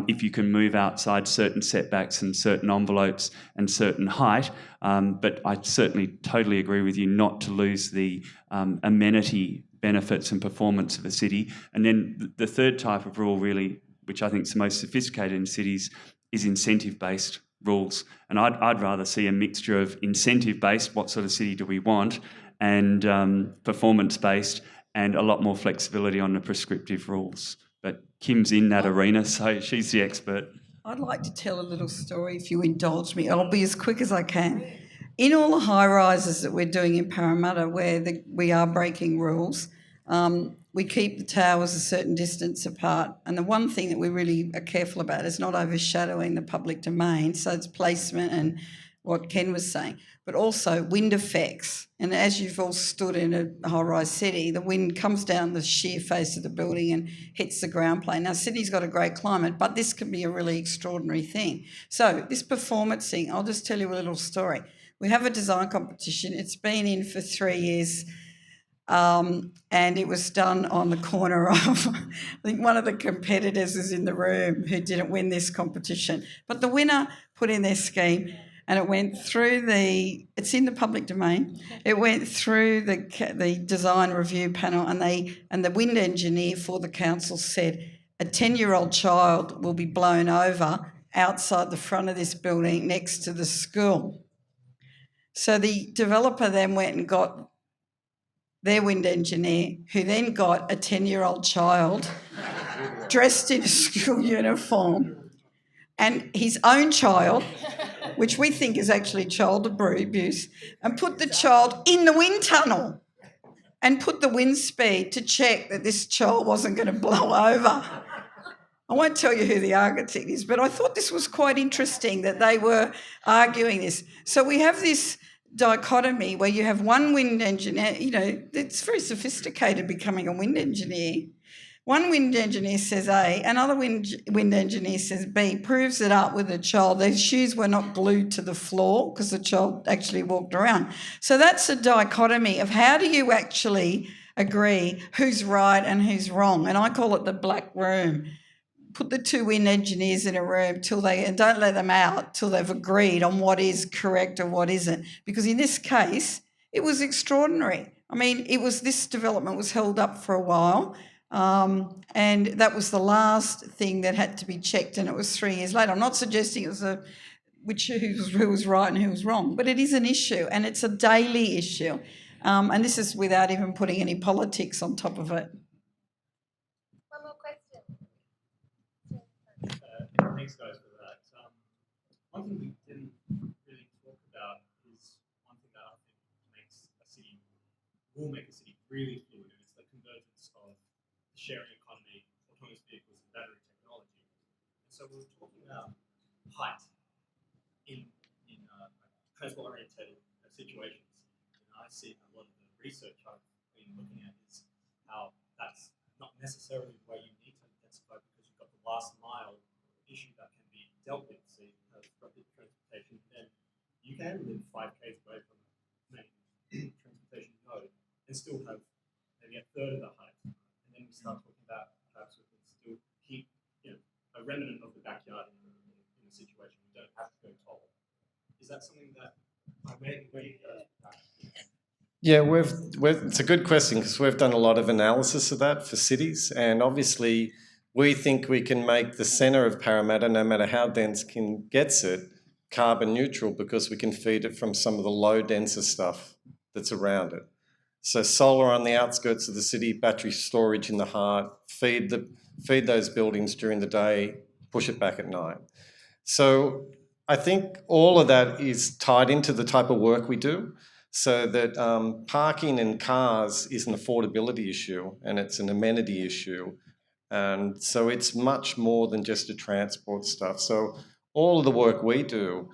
if you can move outside certain setbacks and certain envelopes and certain height. But I certainly totally agree with you not to lose the amenity benefits and performance of a city. And then the third type of rule, really, which I think is the most sophisticated in cities, is incentive-based rules. And I'd rather see a mixture of incentive-based, what sort of city do we want, and performance-based, and a lot more flexibility on the prescriptive rules. But Kim's in that arena, so she's the expert. I'd like to tell a little story, if you indulge me. I'll be as quick as I can. In all the high-rises that we're doing in Parramatta, where we are breaking rules, we keep the towers a certain distance apart. And the one thing that we really are careful about is not overshadowing the public domain. So it's placement and what Ken was saying, but also wind effects. And as you've all stood in a high-rise city, the wind comes down the sheer face of the building and hits the ground plane. Now, Sydney's got a great climate, but this can be a really extraordinary thing. So this performance thing, I'll just tell you a little story. We have a design competition. It's been in for 3 years. And it was done on the corner of, I think one of the competitors is in the room who didn't win this competition. But the winner put in their scheme and it went through it's in the public domain, it went through the design review panel and the wind engineer for the council said a 10-year-old child will be blown over outside the front of this building next to the school. So the developer then went and got their wind engineer, who then got a 10-year-old child dressed in a school uniform and his own child, which we think is actually child abuse, and put the child in the wind tunnel and put the wind speed to check that this child wasn't going to blow over. I won't tell you who the architect is, but I thought this was quite interesting that they were arguing this. So we have this dichotomy where you have one wind engineer, it's very sophisticated becoming a wind engineer. One wind engineer says A, another wind engineer says B, proves it up with a child. Their shoes were not glued to the floor because the child actually walked around. So that's a dichotomy of how do you actually agree who's right and who's wrong. And I call it the black room. Put the two wind engineers in a room and don't let them out till they've agreed on what is correct and what isn't. Because in this case, it was extraordinary. I mean, this development was held up for a while, and that was the last thing that had to be checked, and it was 3 years later. I'm not suggesting it was who was right and who was wrong, but it is an issue, and it's a daily issue. And this is without even putting any politics on top of it. One more question. Thanks, guys, for that. One thing we didn't really talk about is one thing that I think will make a city really fluid, and it's the convergence of the sharing economy, autonomous vehicles, and battery technology. And so we were talking about height in transport-oriented situations. And I see a lot of the research I've been looking at is how that's not necessarily the way you need to intensify, because you've got the last mile issue that can be dealt with. So you have rapid transportation, then you can live 5 k's away from a main transportation node and still have maybe a third of the height. And then we start talking about perhaps we can still keep a remnant of the backyard in a situation we don't have to go tall. Is that something that where you guys? Yeah, it's a good question because we've done a lot of analysis of that for cities, and obviously we think we can make the centre of Parramatta, no matter how dense gets it, carbon neutral, because we can feed it from some of the low denser stuff that's around it. So solar on the outskirts of the city, battery storage in the heart, feed those buildings during the day, push it back at night. So I think all of that is tied into the type of work we do, so that parking in cars is an affordability issue and it's an amenity issue. And so it's much more than just a transport stuff. So all of the work we do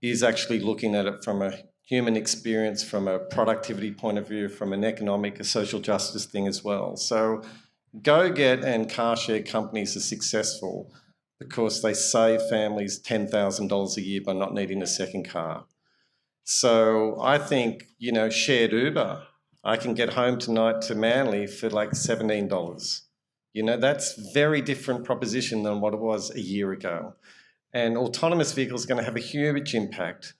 is actually looking at it from a human experience, from a productivity point of view, from an economic, a social justice thing as well. So GoGet and car share companies are successful because they save families $10,000 a year by not needing a second car. So I think, shared Uber, I can get home tonight to Manly for like $17. That's a very different proposition than what it was a year ago. And autonomous vehicles are going to have a huge impact,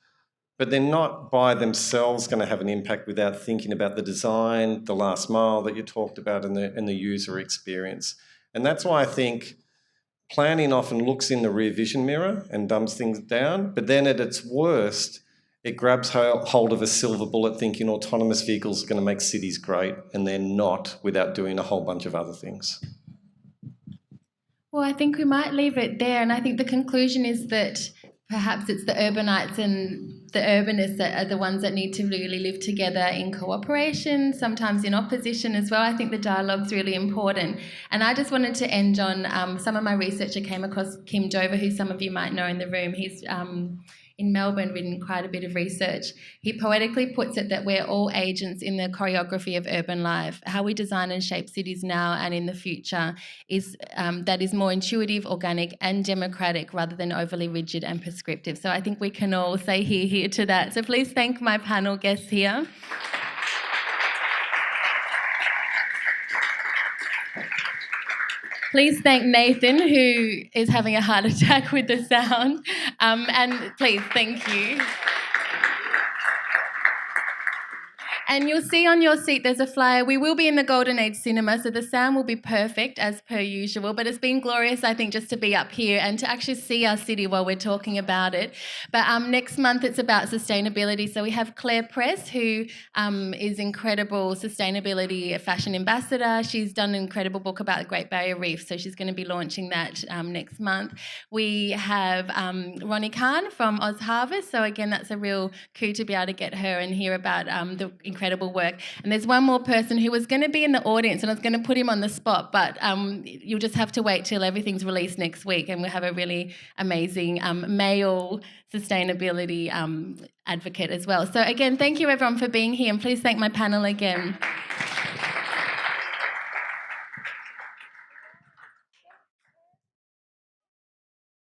but they're not by themselves going to have an impact without thinking about the design, the last mile that you talked about, and the user experience. And that's why I think planning often looks in the rear vision mirror and dumbs things down, but then at its worst, it grabs hold of a silver bullet thinking autonomous vehicles are going to make cities great, and they're not, without doing a whole bunch of other things. Well, I think we might leave it there, and I think the conclusion is that perhaps it's the urbanites and the urbanists that are the ones that need to really live together in cooperation, sometimes in opposition as well. I think the dialogue's really important. And I just wanted to end on some of my research. I came across Kim Dover, who some of you might know in the room. He's in Melbourne, written quite a bit of research. He poetically puts it that we're all agents in the choreography of urban life. How we design and shape cities now and in the future is that is more intuitive, organic, and democratic rather than overly rigid and prescriptive. So I think we can all say hear to that. So please thank my panel guests here. Please thank Nathan, who is having a heart attack with the sound. And please, thank you. And you'll see on your seat there's a flyer. We will be in the Golden Age Cinema, so the sound will be perfect as per usual. But it's been glorious, I think, just to be up here and to actually see our city while we're talking about it. But next month it's about sustainability. So we have Claire Press, who is incredible sustainability fashion ambassador. She's done an incredible book about the Great Barrier Reef, so she's going to be launching that next month. We have Ronnie Khan from Oz Harvest. So again, that's a real coup to be able to get her and hear about the incredible work. And there's one more person who was going to be in the audience, and I was going to put him on the spot, but you'll just have to wait till everything's released next week, and we'll have a really amazing male sustainability advocate as well. So again, thank you everyone for being here, and please thank my panel again.